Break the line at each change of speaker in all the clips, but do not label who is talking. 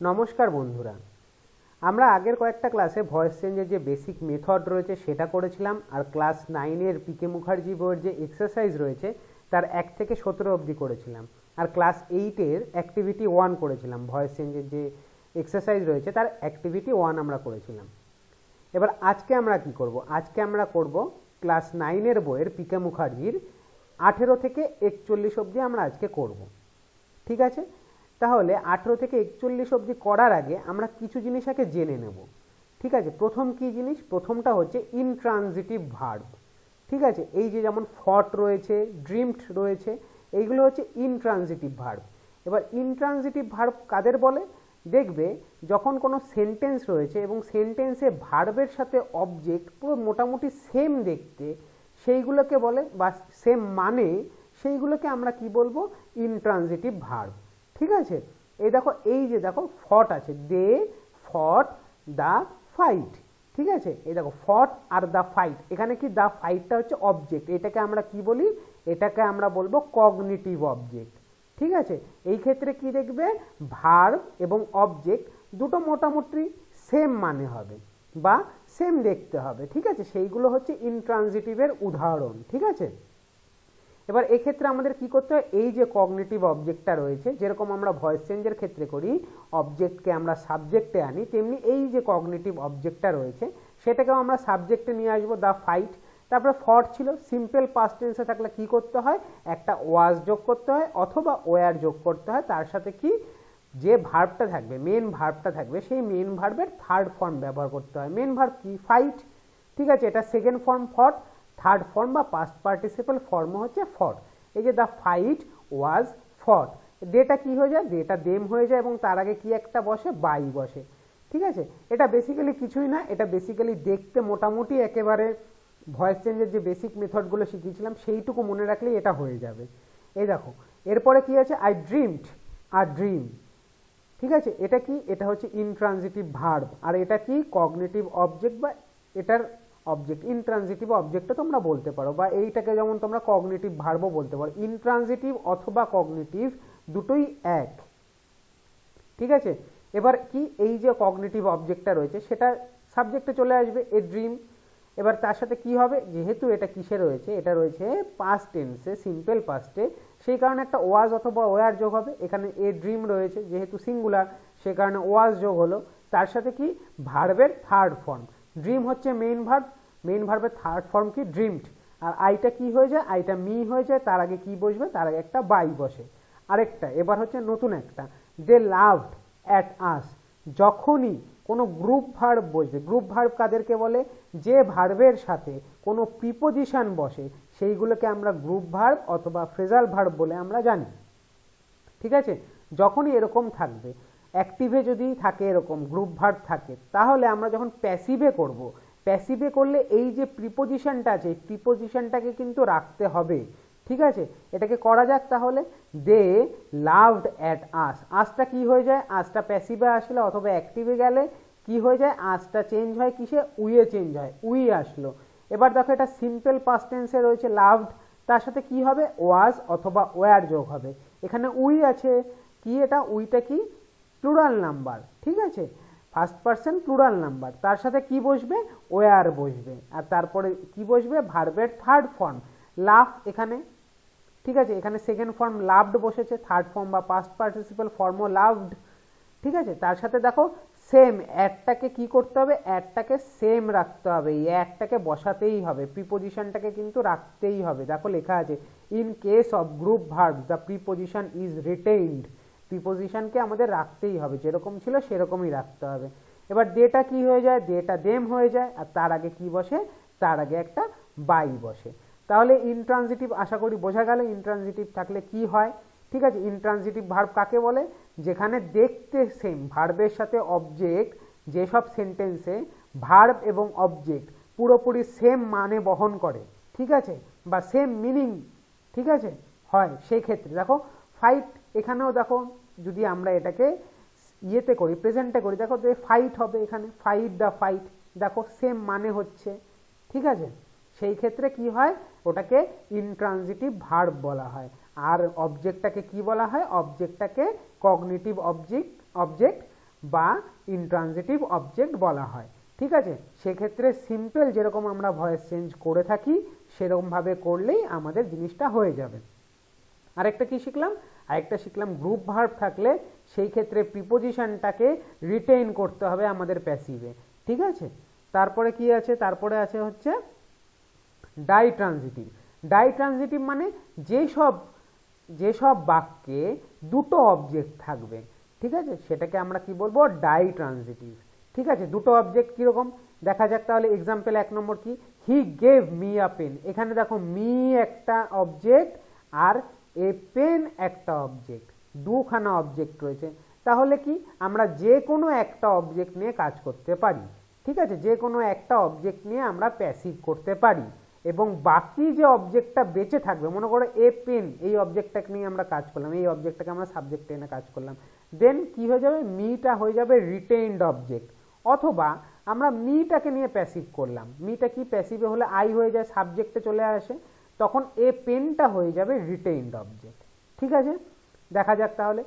নমস্কার বন্ধুরা, আমরা আগের কয়েকটা ক্লাসে ভয়েস চেঞ্জের যে বেসিক মেথড রয়েছে সেটা করেছিলাম, আর ক্লাস 9-এর পিকে মুখার্জি বইয়ের যে এক্সারসাইজ রয়েছে তার 1 থেকে 17 অবধি করেছিলাম, আর ক্লাস 8-এর অ্যাক্টিভিটি 1 করেছিলাম। ভয়েস চেঞ্জের যে এক্সারসাইজ রয়েছে তার অ্যাক্টিভিটি 1 আমরা করেছিলাম। এবার আজকে আমরা কি করব? আজকে আমরা করব ক্লাস 9-এর বইয়ের পিকে মুখার্জির 18 থেকে 41 অবধি আমরা আজকে করব। ঠিক আছে, তাহলে 18 থেকে 41 অবধি করার আগে আমরা কিছু জিনিস আগে জেনে নেব। ঠিক আছে, প্রথম কি জিনিস? প্রথমটা হচ্ছে ইনট্রানজিটিভ ভার্ব। ঠিক আছে, এই যে যেমন ফট রয়েছে, ড্রিমড রয়েছে, এইগুলো হচ্ছে ইনট্রানজিটিভ ভার্ব। এবার ইনট্রানজিটিভ ভার্ব কাদের বলে? দেখবে যখন কোনো সেন্টেন্স রয়েছে এবং সেন্টেন্সে ভার্বের সাথে অবজেক্ট পুরো মোটামুটি সেম দেখতে, সেইগুলোকে বলে, বা সেম মানে, সেইগুলোকে আমরা কি বলবো? Intransitive verb. ঠিক আছে, এই দেখো, এই যে দেখো ফট আছে, দে ফট দ্য ফাইট। ঠিক আছে, এই দেখো ফট আর দ্য ফাইট, এখানে কি দ্য ফাইটটা হচ্ছে অবজেক্ট, এটাকে আমরা কি বলি? এটাকে আমরা বলবো কগনিটিভ অবজেক্ট। ঠিক আছে, এই ক্ষেত্রে কি দেখবে? ভার্ব এবং অবজেক্ট দুটো মোটামুটি সেম মানে হবে বা সেম দেখতে হবে। ঠিক আছে, সেইগুলো হচ্ছে ইনট্রানজিটিভের উদাহরণ। ঠিক আছে, এবার এক্ষেত্রে আমাদের কি করতে হয়? এই যে কগনিটিভ অবজেক্টটা রয়েছে, যেরকম আমরা ভয়েস চেঞ্জের ক্ষেত্রে করি, অবজেক্টকে আমরা সাবজেক্টে আনি, তেমনি এই যে কগনিটিভ অবজেক্টটা রয়েছে সেটাকেও আমরা সাবজেক্টে নিয়ে আসবো, দ্য ফাইট। তারপরে ফট ছিল, সিম্পল পাস্ট টেন্সে থাকলে কি করতে হয়? একটা ওয়াজ যোগ করতে হয় অথবা ওয়ার যোগ করতে হয়, তার সাথে কি যে ভার্বটা থাকবে, মেন ভার্বটা থাকবে, সেই মেন ভার্বের থার্ড ফর্ম ব্যবহার করতে হয়। মেন ভার্ব কি? ফাইট। ঠিক আছে, এটা সেকেন্ড ফর্ম ফট, থার্ড ফর্ম বা পাস্ট পার্টিসিপল ফর্ম হচ্ছে ফট। এই যে দ্য ফাইট ওয়াজ ফট, দেটা কি হয়ে যায়? দেটা দেম হয়ে যায় এবং তার আগে কি একটা বসে? বাই বসে। ঠিক আছে, এটা বেসিক্যালি কিছুই না, এটা বেসিক্যালি দেখতে মোটামুটি একেবারে ভয়েস চেঞ্জের যে বেসিক মেথডগুলো শিখিয়েছিলাম সেইটুকু মনে রাখলেই এটা হয়ে যাবে। এই দেখো, এরপরে কি আছে? I dreamed a dream. ঠিক আছে, এটা কি? এটা হচ্ছে ইনট্রানজিটিভ ভার্ব, আর এটা কি? কগনিটিভ অবজেক্ট বা এটার অবজেক্ট। ইনট্রানজিটিভ অবজেক্টও তোমরা বলতে পারো, বা এইটাকে যেমন তোমরা কগনিটিভ ভার্বও বলতে পারো। ইনট্রানজিটিভ অথবা কগনিটিভ দুটোই এক। ঠিক আছে, এবার কি? এই যে কগনিটিভ অবজেক্টটা রয়েছে সেটা সাবজেক্টে চলে আসবে, এ ড্রিম। এবার তার সাথে কি হবে? যেহেতু এটা কিসে রয়েছে? এটা রয়েছে পাস্ট টেন্সে, সিম্পল পাস্টে, সেই কারণে একটা ওয়াজ অথবা ওয়ার যোগ হবে। এখানে এ ড্রিম রয়েছে, যেহেতু সিঙ্গুলার, সে কারণে ওয়াজ যোগ হলো। তার সাথে কি? ভার্বের থার্ড ফর্ম। ড্রিম হচ্ছে মেইন ভার্ব, মেইন ভার্বের থার্ড ফর্ম কি? ড্রিমড। আর আইটা কি হয়ে যায়? আইটা মি হয়ে যায়, তার আগে কি বসবে? তার আগে একটা বাই বসে। আরেকটা, এবার হচ্ছে নতুন একটা, দে লাভড অ্যাট আস। যখনই কোনো গ্রুপ ভার্ব বসবে, গ্রুপ ভার্ব কাদেরকে বলে? যে ভার্বের সাথে কোনো প্রিপোজিশন বসে সেইগুলোকে আমরা গ্রুপ ভার্ব অথবা ফ্রেজাল ভার্ব বলে আমরা জানি। ঠিক আছে, যখনই এরকম থাকবে, অ্যাক্টিভে যদি থাকে এরকম গ্রুপ ভার্ব থাকে, তাহলে আমরা যখন প্যাসিভে করব, প্যাসিভে করলে এই যে প্রিপোজিশনটা আছে, এই প্রিপোজিশনটাকে কিন্তু রাখতে হবে। ঠিক আছে, এটাকে করা যাক তাহলে। দে লাভড অ্যাট আস, আসটা কি হয়ে যায়? আসটা প্যাসিভে আসলে অথবা অ্যাক্টিভে গেলে কি হয়ে যায়? আসটা চেঞ্জ হয় কিসে? উইয়ে চেঞ্জ হয়, উই আসলো। এবার দেখো, এটা সিম্পল পাস্ট টেন্সে রয়েছে লাভড, তার সাথে কি হবে? ওয়াজ অথবা ওয়ার যোগ হবে। এখানে উই আছে, কি এটা? উইটা কি? Plural number. ঠিক আছে, ফার্স্ট পারসন প্লুরাল নাম্বার, তার সাথে কি বসবে? ওয়ার বসবে, আর তারপরে কি বসবে? ভার্বের থার্ড ফর্ম লাভ এখানে। ঠিক আছে, এখানে সেকেন্ড ফর্ম লাভড বসেছে, থার্ড ফর্ম বা পাস্ট পার্টিসিপাল ফর্মও লাভড। ঠিক আছে, তার সাথে দেখো সেম, অ্যাডটাকে কি করতে হবে? অ্যাডটাকে সেম রাখতে হবে, এই অ্যাডটাকে বসাতেই হবে, প্রিপোজিশনটাকে কিন্তু রাখতেই হবে। দেখো লেখা আছে, in case of group verb the preposition is retained. প্রিপোজিশনকে আমাদের রাখতেই হবে, যেরকম ছিল সেরকমই রাখতে হবে। এবার দেটা কি হয়ে যায়? দেটা দেম হয়ে যায়, আর তার আগে কি বসে? তার আগে একটা বাই বসে। তাহলে ইনট্রানজিটিভ আশা করি বোঝা গেল ইনট্রানজিটিভ থাকলে কি হয়। ঠিক আছে, ইনট্রানজিটিভ ভার্ব কাকে বলে? যেখানে দেখতে সেম, ভার্বের সাথে অবজেক্ট, যেসব সেন্টেন্সে ভার্ব এবং অবজেক্ট পুরোপুরি সেম মানে বহন করে, ঠিক আছে, বা সেম মিনিং, ঠিক আছে, হয়, সেই ক্ষেত্রে দেখো ফাইট, এখানেও দেখো যদি আমরা এটাকে ইয়েতে করি, প্রেজেন্টে করি, দেখো যে ফাইট হবে, এখানে ফাইট দ্য ফাইট, দেখো সেম মানে হচ্ছে। ঠিক আছে, সেই ক্ষেত্রে কি হয়? ওটাকে ইনট্রানজিটিভ ভার্ব বলা হয়। আর অবজেক্টটাকে কি বলা হয়? অবজেক্টটাকে কগনিটিভ অবজেক্ট, বা ইনট্রানজিটিভ অবজেক্ট বলা হয়। ঠিক আছে, সেক্ষেত্রে সিম্পল যেরকম আমরা ভয়েস চেঞ্জ করে থাকি সেরকমভাবে করলেই আমাদের জিনিসটা হয়ে যাবে। আরেকটা কি শিখলাম, আরেকটা শিখলাম গ্রুপ ভার্ব থাকলে সেই ক্ষেত্রে প্রিপোজিশনটাকে রিটেইন করতে হবে আমাদের প্যাসিভে। ঠিক আছে, তারপরে কি আছে, তারপরে আছে হচ্ছে ডাইট্রানজিটিভ। ডাইট্রানজিটিভ মানে যেসব বাক্যে দুটো অবজেক্ট থাকবে, ঠিক আছে, সেটাকে আমরা কি বলবো, ডাইট্রানজিটিভ। ঠিক আছে, দুটো অবজেক্ট কিরকম দেখা যাক তাহলে। এক্সাম্পল 1 নম্বর কি, he gave me a pen. এখানে দেখো মি একটা অবজেক্ট আর এ পেন একটা অবজেক্ট, দুখানা অবজেক্ট রয়েছে। তাহলে কি আমরা যে কোনো একটা অবজেক্ট নিয়ে কাজ করতে পারি। ঠিক আছে, যে কোনো একটা অবজেক্ট নিয়ে আমরা প্যাসিভ করতে পারি এবং বাকি যে অবজেক্টটা বেঁচে থাকবে, মনে করো এ পেন, এই অবজেক্টটাকে নিয়ে আমরা কাজ করলাম, এই অবজেক্টটাকে আমরা সাবজেক্টে এনে কাজ করলাম, দেন কি হয়ে যাবে, মিটা হয়ে যাবে রিটেইনড অবজেক্ট। অথবা আমরা মিটাকে নিয়ে প্যাসিভ করলাম, মিটা কি প্যাসিভে হলে আই হয়ে যায়, সাবজেক্টে চলে আসে, তখন এ পেনটা হয়ে যাবে রিটেইনড অবজেক্ট। ঠিক আছে, দেখা যাক তাহলে।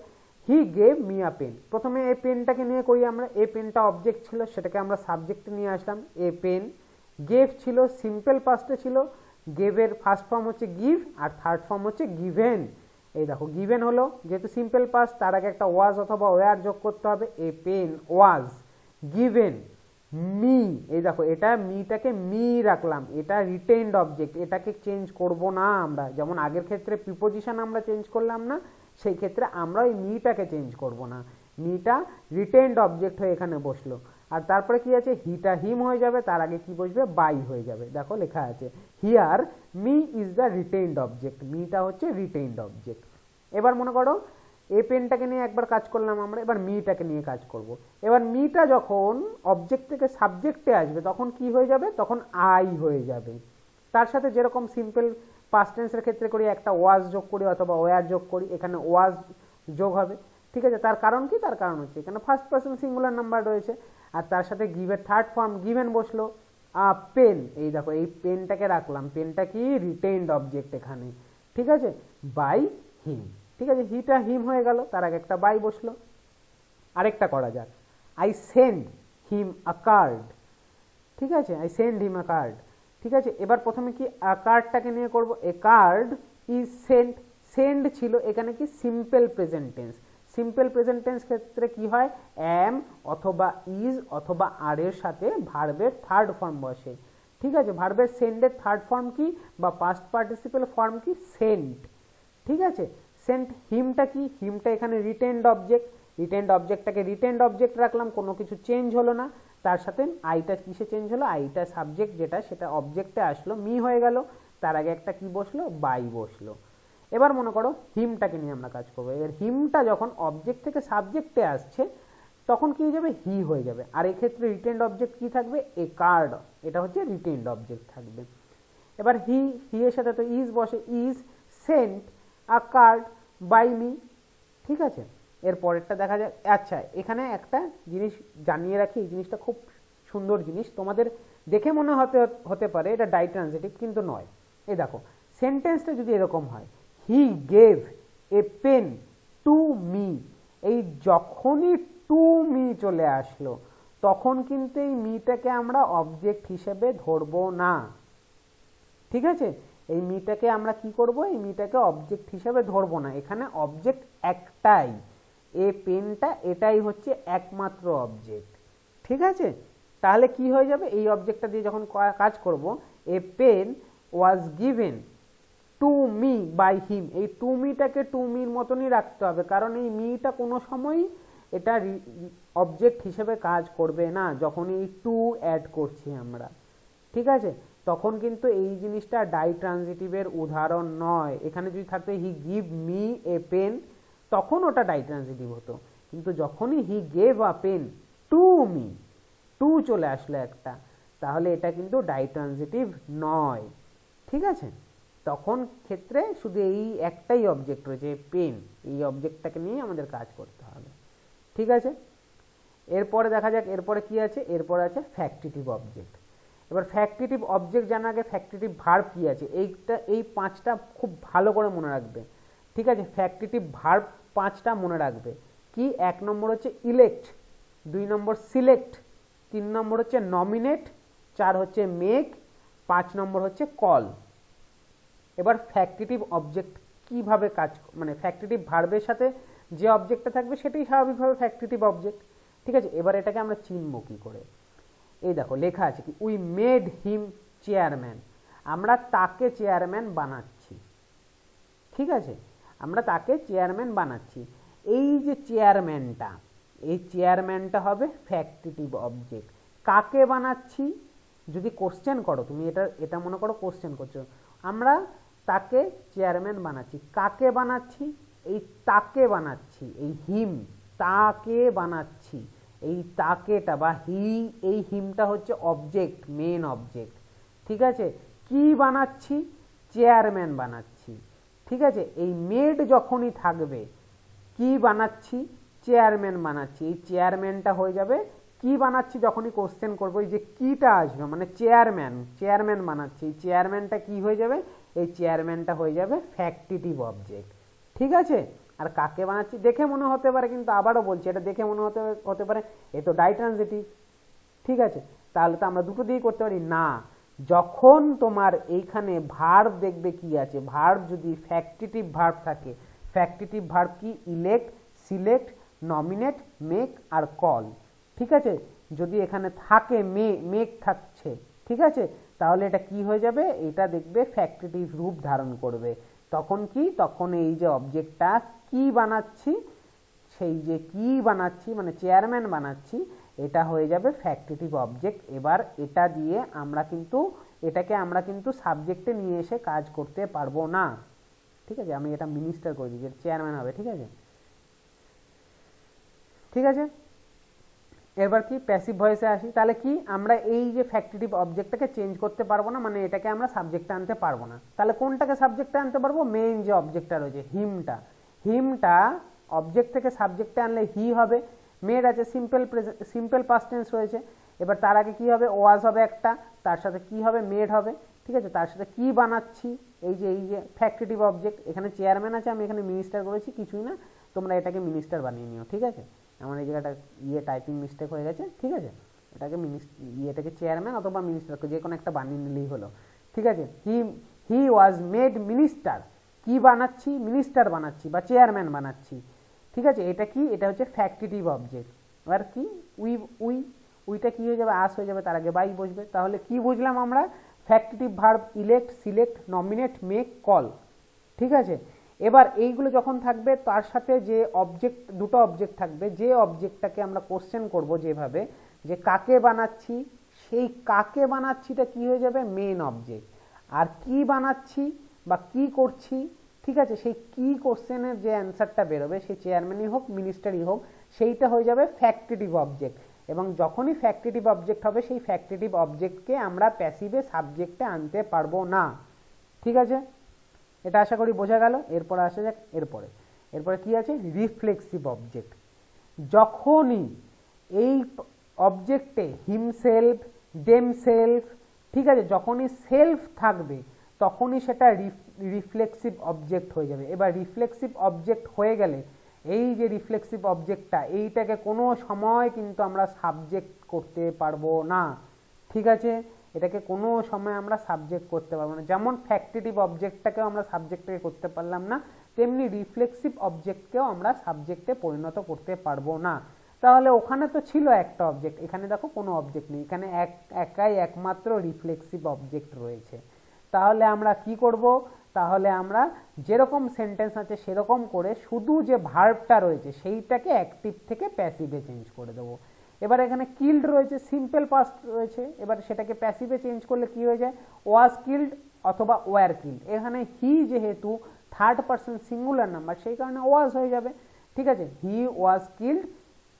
He gave me a pen, প্রথমে এ পেনটাকে নিয়ে করি আমরা, এ পেনটা অবজেক্ট ছিল, সেটাকে আমরা সাবজেক্টে নিয়ে আসলাম, এ পেন। গেভ ছিল, সিম্পল পাস্টে ছিল, গেভের ফার্স্ট ফর্ম হচ্ছে গিভ আর থার্ড ফর্ম হচ্ছে গিভেন। এই দেখো গিভেন হলো, যেহেতু সিম্পল পাস্ট তার আগে একটা ওয়াজ অথবা ওয়ার যোগ করতে হবে, a pen was given. Me, এই দেখো এটা মিটাকে মি রাখলাম, এটা রিটেইনড অবজেক্ট, এটাকে চেঞ্জ করব না আমরা, যেমন আগের ক্ষেত্রে প্রিপোজিশন আমরা চেঞ্জ করলাম না, সেই ক্ষেত্রে আমরা ওই মিটাকে চেঞ্জ করব না, মিটা রিটেইনড অবজেক্ট হয়ে এখানে বসলো। আর তারপরে কি আছে, হিটা হিম হয়ে যাবে, তার আগে কি বসবে, বাই হয়ে যাবে। দেখো লেখা আছে here me is the retained object, মিটা হচ্ছে রিটেইনড অবজেক্ট। এবার মনে করো এ পেনটাকে নিয়ে একবার কাজ করলাম আমরা, এবার মিটাকে নিয়ে কাজ করব। এবার মিটা যখন অবজেক্ট থেকে সাবজেক্টে আসবে তখন কি হয়ে যাবে, তখন আই হয়ে যাবে। তার সাথে যেরকম সিম্পল পাস্ট টেন্সের ক্ষেত্রে করি, একটা ওয়াজ যোগ করি অথবা ওয়ার যোগ করি, এখানে ওয়াজ যোগ হবে। ঠিক আছে, তার কারণ কি, তার কারণ হচ্ছে এখানে ফার্স্ট পার্সন সিঙ্গুলার নাম্বার রয়েছে আর তার সাথে গিভের থার্ড ফর্ম গিভেন বসলো। পেন, এই দেখো এই পেনটাকে রাখলাম, পেনটা কি রিটেইনড অবজেক্ট এখানে। ঠিক আছে, বাই হিম। ঠিক আছে, হিটা হিম হয়ে গেল, তার আগে একটা বাই বসলো। আরেকটা করা যাক, I send him a card. ঠিক আছে, I send him a card. ঠিক আছে, এবার প্রথমে কি কার্ডটাকে নিয়ে করব, এ কার্ড ইজ সেন্ট। সেন্ড ছিল, এখানে কি simple present tense, simple present tense ক্ষেত্রে কি হয়, অ্যাম অথবা ইজ অথবা আর এর সাথে ভার্বের থার্ড ফর্ম বসে। ঠিক আছে, ভার্বের সেন্ডের থার্ড ফর্ম কি বা পাস্ট পার্টিসিপেল ফর্ম কি, সেন্ট। ঠিক আছে, সেন্ট। হিমটা কি, হিমটা এখানে রিটেইনড অবজেক্ট, রিটেইনড অবজেক্টটাকে রিটেইনড অবজেক্ট রাখলাম, কোনো কিছু চেঞ্জ হলো না। তার সাথে আইটা কিসে চেঞ্জ হলো, আইটা সাবজেক্ট যেটা সেটা অবজেক্টে আসলো, মি হয়ে গেল, তার আগে একটা কি বসলো, বাই বসলো। এবার মনে করো হিমটাকে নিয়ে আমরা কাজ করবো, এবার হিমটা যখন অবজেক্ট থেকে সাবজেক্টে আসছে তখন কি হয়ে যাবে, হি হয়ে যাবে। আর এক্ষেত্রে রিটেইনড অবজেক্ট কি থাকবে, এ কার্ড, এটা হচ্ছে রিটেইনড অবজেক্ট থাকবে। এবার হি এর সাথে তো ইজ বসে, is sent a card by me. ঠিক আছে, এর পরেরটা দেখা যায়। আচ্ছা, এখানে একটা জিনিস জানিয়ে রাখি, এই জিনিসটা খুব সুন্দর জিনিস, তোমাদের দেখে মনে হতে পারে এটা ডাইট্রানজিটিভ, কিন্তু নয়। এই দেখো সেন্টেন্সটা যদি এরকম হয়, he gave a pen to me, এই যখনই টু মি চলে আসলো তখন কিন্তু এই মিটাকে আমরা অবজেক্ট হিসেবে ধরবো না। ঠিক আছে, এই মিটাকে আমরা কি করব, এই মিটাকে অবজেক্ট হিসেবে ধরবো না, এখানে অবজেক্ট একটাই, এ পেনটা এটাই হচ্ছে একমাত্র অবজেক্ট। ঠিক আছে, তাহলে কি হয়ে যাবে, এই অবজেক্টটা দিয়ে যখন কাজ করব, a pen was given to me by him, এই টু মিটাকে টু মির মতনই রাখতে হবে, কারণ এই মিটা কোনো সময়ই এটা অবজেক্ট হিসেবে কাজ করবে না যখন এই টু অ্যাড করছি আমরা। ঠিক আছে, তখন কিন্তু এই জিনিসটা ডাইট্রানজিটিভের উদাহরণ নয়। এখানে যদি থাকতো he give me a pen, তখন ওটা ডাইট্রানজিটিভ হতো, কিন্তু যখনই he gave a pen to me, to চলে আসলো একটা, তাহলে এটা কিন্তু ডাইট্রানজিটিভ নয়। ঠিক আছে, তখন ক্ষেত্রে শুধু এই একটাই অবজেক্ট রয়েছে, পেন, এই অবজেক্টটাকে নিয়ে আমাদের কাজ করতে হবে। ঠিক আছে, এরপরে দেখা যাক এরপরে কি আছে, এরপরে আছে ফ্যাক্টিটিভ অবজেক্ট। এবার ফ্যাক্টিটিভ অবজেক্ট জানার আগে ফ্যাক্টিটিভ ভার্ব কি আছে, এই পাঁচটা খুব ভালো করে মনে রাখবে। ঠিক আছে, ফ্যাক্টিটিভ ভার্ব পাঁচটা মনে রাখবে কি, 1 নম্বর হচ্ছে ইলেক্ট, 2 নম্বর সিলেক্ট, 3 নম্বর হচ্ছে নমিনেট, 4 হচ্ছে মেক, 5 নম্বর হচ্ছে কল। এবার ফ্যাক্টিটিভ অবজেক্ট কিভাবে কাজ, মানে ফ্যাক্টিটিভ ভার্বের সাথে যে অবজেক্টটা থাকবে সেটাই স্বাভাবিকভাবে ফ্যাক্টিটিভ অবজেক্ট। ঠিক আছে, এবার এটাকে আমরা চিনব কি করে? এই দেখো লেখা আছে কি, উই মেড হিম চেয়ারম্যান, আমরা তাকে চেয়ারম্যান বানাচ্ছি। ঠিক আছে, আমরা তাকে চেয়ারম্যান বানাচ্ছি। এই যে চেয়ারম্যানটা, এই চেয়ারম্যানটা হবে ফ্যাক্টিটিভ অবজেক্ট। কাকে বানাচ্ছি? যদি কোশ্চেন করো তুমি, এটা মনে করো কোশ্চেন করছো, আমরা তাকে চেয়ারম্যান বানাচ্ছি, কাকে বানাচ্ছি? এই তাকে বানাচ্ছি, এই হিম, তাকে বানাচ্ছি। এই তাকেটা বা এই হিমটা হচ্ছে অবজেক্ট, মেন অবজেক্ট। ঠিক আছে, কি বানাচ্ছি? চেয়ারম্যান বানাচ্ছি। ঠিক আছে, এই মেড যখনই থাকবে, কি বানাচ্ছি? চেয়ারম্যান বানাচ্ছি। এই চেয়ারম্যানটা হয়ে যাবে, কি বানাচ্ছি যখনই কোশ্চেন করবো, এই যে কিটা আসবে মানে চেয়ারম্যান বানাচ্ছি, এই চেয়ারম্যানটা কি হয়ে যাবে? এই চেয়ারম্যানটা হয়ে যাবে ফ্যাক্টিটিভ অবজেক্ট। ঠিক আছে, আর কাকে বানাচ্ছি দেখে মনে হতে পারে, কিন্তু আবারও বলছি, এটা দেখে মনে হতে পারে এ তো ডাইট্রানজিটিভ। ঠিক আছে, তাহলে তো আমরা দুটো দিয়ে করতে পারি না। যখন তোমার এইখানে ভার্ব দেখবে কি আছে, ভার্ব যদি ফ্যাক্টিটিভ ভার্ব থাকে, ফ্যাক্টিটিভ ভার্ব কি? ইলেক্ট, সিলেক্ট, নমিনেট, মেক আর কল। ঠিক আছে, যদি এখানে থাকে মেক থাকছে, ঠিক আছে, তাহলে এটা কি হয়ে যাবে? এটা দেখবে ফ্যাক্টিটিভ রূপ ধারণ করবে। তখন কি? তখন এই যে অবজেক্টটা কি বানাচ্ছি, সেই যে কি বানাচ্ছি মানে চেয়ারম্যান বানাচ্ছি, এটা হয়ে যাবে ফ্যাক্টিটিভ অবজেক্ট। এবার এটা দিয়ে এটাকে আমরা কিন্তু সাবজেক্টে নিয়ে এসে কাজ করতে পারবো না। ঠিক আছে, আমি এটা মিনিস্টার করে দিই, চেয়ারম্যান হবে। ঠিক আছে, ঠিক আছে। এবার কি প্যাসিভ ভয়েসে আসি, তাহলে কি আমরা এই যে ফ্যাক্টিটিভ অবজেক্টটাকে চেঞ্জ করতে পারবো না, মানে এটাকে আমরা সাবজেক্টে আনতে পারবো না। তাহলে কোনটাকে সাবজেক্টে আনতে পারবো? মেইন যে অবজেক্টটা রয়েছে হিমটা অবজেক্ট থেকে সাবজেক্টে আনলে হি হবে। মেড আছে, সিম্পল পাস্ট টেন্স রয়েছে। এবার তার আগে কি হবে? ওয়াজ হবে একটা, তার সাথে কি হবে? মেড হবে। ঠিক আছে, তার সাথে কি বানাচ্ছি? এই যে ফ্যাক্টিটিভ অবজেক্ট। এখানে চেয়ারম্যান আছে, আমি এখানে মিনিস্টার করেছি, কিছুই না, তোমরা এটাকে মিনিস্টার বানিয়ে নিও। ঠিক আছে, আমার এই জায়গাটা টাইপিং মিস্টেক হয়ে গেছে। ঠিক আছে, এটাকে চেয়ারম্যান অথবা মিনিস্টার যে কোনো একটা বানিয়ে নিলেই হলো। ঠিক আছে, হি ওয়াজ মেড মিনিস্টার, কি বানাচ্ছি? মিনিস্টার বানাচ্ছি বা চেয়ারম্যান বানাচ্ছি। ঠিক আছে, এটা কি? এটা হচ্ছে ফ্যাক্টিটিভ অবজেক্ট। এবার কি? উইটা কি হয়ে যাবে? আস হয়ে যাবে, তার আগে বাই বসবে। তাহলে কি বুঝলাম আমরা? Factitive verb elect, select, nominate, make, call. ঠিক আছে, এবার এইগুলো যখন থাকবে, তার সাথে যে দুটো অবজেক্ট থাকবে, যে অবজেক্টটাকে আমরা কোশ্চেন করব যেভাবে, যে কাকে বানাচ্ছি, সেই কাকে বানাচ্ছিটা কি হয়ে যাবে? Main object. আর কি বানাচ্ছি বা কি করছি, ঠিক আছে, সেই কি কোশ্চেনের যে অ্যান্সারটা বেরোবে, সেই চেয়ারম্যানই হোক মিনিস্টারই হোক, সেইটা হয়ে যাবে ফ্যাক্টিটিভ অবজেক্ট। এবং যখনই ফ্যাক্টিটিভ অবজেক্ট হবে, সেই ফ্যাক্টিটিভ অবজেক্টকে আমরা প্যাসিভে সাবজেক্টে আনতে পারবো না। ঠিক আছে, এটা আশা করি বোঝা গেল। এরপরে আসা যাক এরপরে কি আছে? Reflexive object. যখনই এই অবজেক্টে হিমসেলফ, দেমসেলফ, ঠিক আছে, যখনই সেলফ থাকবে, তখনই সেটা রিফ্লেক্সিভ অবজেক্ট হয়ে যাবে। এবার রিফ্লেক্সিভ অবজেক্ট হয়ে গেলে, এই যে রিফ্লেক্সিভ অবজেক্টটা, এইটাকে কোনো সময় কিন্তু আমরা সাবজেক্ট করতে পারবো না। ঠিক আছে, এটাকে কোনো সময় আমরা সাবজেক্ট করতে পারবো না। যেমন ফ্যাক্টিটিভ অবজেক্টটাকেও আমরা সাবজেক্টে করতে পারলাম না, তেমনি রিফ্লেক্সিভ অবজেক্টকেও আমরা সাবজেক্টে পরিণত করতে পারবো না। তাহলে ওখানে তো ছিল একটা অবজেক্ট, এখানে দেখো কোনো অবজেক্ট নেই, এখানে একমাত্র রিফ্লেক্সিভ অবজেক্ট রয়েছে। তাহলে আমরা কি করব? তাহলে আমরা যেরকম সেন্টেন্স আছে সেরকম করে শুধু যে ভার্বটা রয়েছে সেইটাকে অ্যাক্টিভ থেকে প্যাসিভে চেঞ্জ করে দেবো। এবার এখানে কিল্ড রয়েছে, সিম্পল পাস্ট রয়েছে, এবার সেটাকে প্যাসিভে চেঞ্জ করলে কি হয়ে যায়? ওয়াজ কিল্ড অথবা ওয়ার কিল্ড। এখানে হি যেহেতু থার্ড পারসন সিঙ্গুলার নাম্বার, সেই কারণে ওয়াজ হয়ে যাবে। ঠিক আছে, হি ওয়াজ কিল্ড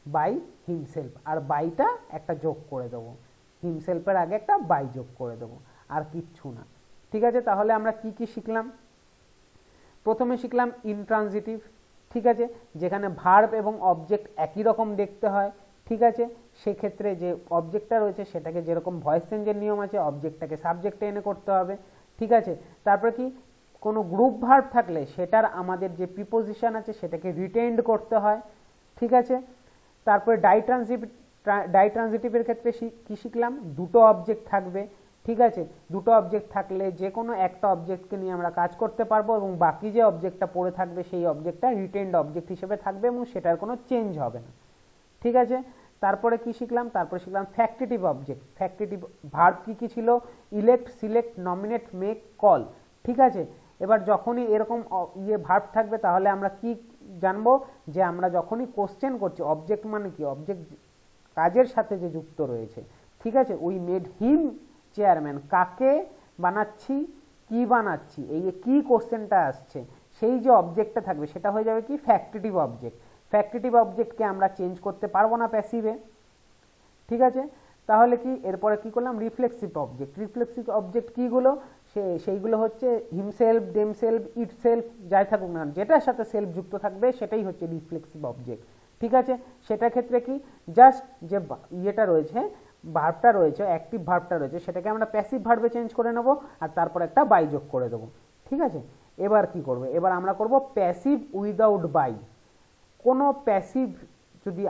বাই হিমসেলফ, আর বাইটা একটা যোগ করে দেবো, হিমসেলফের আগে একটা বাই যোগ করে দেবো, আর কিচ্ছু না। ঠিক আছে, তাহলে আমরা কি কি শিখলাম? প্রথমে শিখলাম ইনট্রানজিটিভ। ঠিক আছে, যেখানে ভার্ব এবং অবজেক্ট একই রকম দেখতে হয়। ঠিক আছে, সেক্ষেত্রে যে অবজেক্টটা রয়েছে সেটাকে যেরকম ভয়েস চেঞ্জের নিয়ম আছে, অবজেক্টটাকে সাবজেক্টে এনে করতে হবে। ঠিক আছে, তারপরে কি? কোনো গ্রুপ ভার্ব থাকলে সেটার আমাদের যে প্রিপোজিশন আছে সেটাকে রিটেইনড করতে হয়। ঠিক আছে, তারপরে ডাইট্রানজিটিভের ক্ষেত্রে কি শিখলাম, দুটো অবজেক্ট থাকবে, ঠিক আছে, দুটো অবজেক্ট থাকলে যে কোনো একটা অবজেক্টকে নিয়ে আমরা কাজ করতে পারবো এবং বাকি যে অবজেক্টটা পড়ে থাকবে সেই অবজেক্টটা রিটেনড অবজেক্ট হিসেবে থাকবে এবং সেটার কোনো চেঞ্জ হবে না, ঠিক আছে। তারপরে কি শিখলাম, তারপরে শিখলাম ফ্যাক্টিটিভ অবজেক্ট। ফ্যাক্টিটিভ ভার্ব কি ছিল, elect, select, nominate, make, call, ঠিক আছে। এবার যখনই এরকম ভার্ব থাকবে তাহলে আমরা কি জানবো, যে আমরা যখনই কোশ্চেন করছি, অবজেক্ট মানে কি, অবজেক্ট কাজের সাথে যে যুক্ত রয়েছে, ঠিক আছে। উই মেড হিম চেয়ারম্যান, কাকে বানাচ্ছি, কি বানাচ্ছি, এই যে কি কোশ্চেনটা আসছে সেই যে অবজেক্টটা থাকবে সেটা হয়ে যাবে কি ফ্যাক্টিটিভ অবজেক্ট। ফ্যাক্টিটিভ অবজেক্টকে আমরা চেঞ্জ করতে পারবো না প্যাসিভে, ঠিক আছে। তাহলে কি এরপরে কি করলাম, রিফ্লেক্সিভ অবজেক্ট। রিফ্লেক্সিভ অবজেক্ট কিগুলো, সেইগুলো হচ্ছে হিমসেলফ, দেমসেলফ, ইটসেলফ, যাই থাকুক না, যেটার সাথে সেলফ যুক্ত থাকবে সেটাই হচ্ছে রিফ্লেক্সিভ অবজেক্ট, ঠিক আছে। সেটার ক্ষেত্রে কি জাস্ট যে ইয়েটা রয়েছে, ভার্বটা রয়েছে, অ্যাক্টিভ ভার্বটা রয়েছে, সেটাকে আমরা প্যাসিভ ভার্বে চেঞ্জ করে নেব আর তারপর একটা বাই যোগ করে দেবো, ঠিক আছে। এবার কি করবে, এবার আমরা করব প্যাসিভ উইদাউট বাই। কোনো প্যাসিভ যদি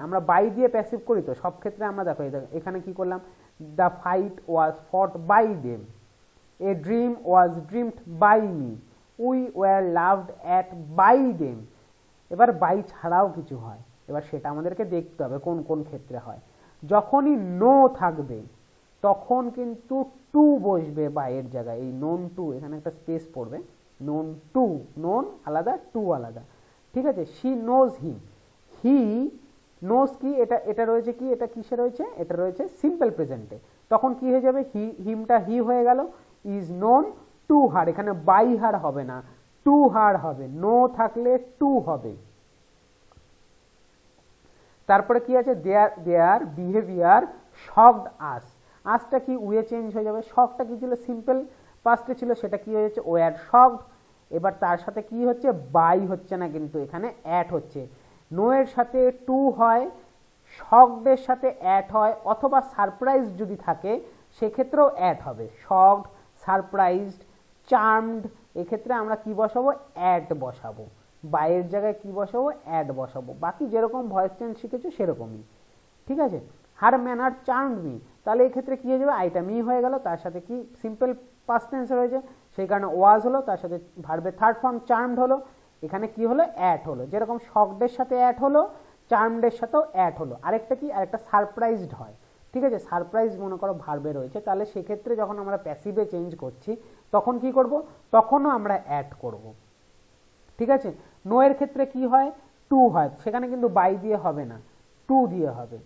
আমরা বাই দিয়ে প্যাসিভ করি তো সব ক্ষেত্রে আমরা দেখো এখানে কি করলাম, the fight was fought by them, a dream was dreamed by me, we were loved at by them. এবার বাই ছাড়াও কিছু হয়, এবার সেটা আমাদেরকে দেখতে হবে কোন কোন ক্ষেত্রে হয়। যখনই নো থাকবে তখন কিন্তু টু বসবে বাইয়ের জায়গায়, এই নোন টু, এখানে একটা স্পেস পড়বে, নোন টু, নোন আলাদা, টু আলাদা, ঠিক আছে। She knows him, he knows কি, এটা রয়েছে কি, এটা কিসে রয়েছে, এটা রয়েছে সিম্পল প্রেজেন্টে, তখন কি হয়ে যাবে, হিমটা হি হয়ে গেল, ইজ নোন টু হার, এখানে বাই হার হবে না, টু হার হবে, নো থাকলে টু হবে। তারপরে কি আছে, দেয়ার বিহেভিয়ার শকড আস, আসটা কি উয়ে চেঞ্জ হয়ে যাবে, শকটা কি ছিল, সিম্পল পাস্টে ছিল, সেটা কি হয়েছে ওয়ার শকড। এবার তার সাথে কি হচ্ছে, বাই হচ্ছে না কিন্তু এখানে অ্যাট হচ্ছে, নো এর সাথে টু হয়, শকডের সাথে অ্যাট হয়, অথবা সারপ্রাইজ যদি থাকে সেক্ষেত্রেও অ্যাট হবে, শকড, সারপ্রাইজড, চার্মড, এক্ষেত্রে আমরা কি বসাবো, অ্যাট বসাবো, বাইয়ের জায়গায় কি বসাবো, অ্যাড বসাবো, বাকি যেরকম ভয়েস চেঞ্জ শিখেছো সেরকমই, ঠিক আছে। হার ম্যানার চার্মড মি, তাহলে এই ক্ষেত্রে কি হয়ে যাবে, আইটা মি হয়ে গেল, তার সাথে কি সিম্পল পাস্ট টেন্স রয়েছে সেই কারণে ওয়াজ হলো, তার সাথে ভার্বের থার্ড ফর্ম চার্মড হলো, এখানে কি হলো, অ্যাট হলো, যেরকম শকডের সাথে অ্যাট হলো, চার্মডের সাথেও অ্যাট হলো। আরেকটা কি, আরেকটা সারপ্রাইজড হয়, ঠিক আছে। সারপ্রাইজ মনে করো ভার্বে রয়েছে, তাহলে সেক্ষেত্রে যখন আমরা প্যাসিভে চেঞ্জ করছি তখন কি করব, তখনও আমরা অ্যাড করব, ঠিক আছে। নো এর ক্ষেত্রে কি হয়, টু হয়, সেখানে কিন্তু বাই দিয়ে হবে না, টু দিয়ে হবে।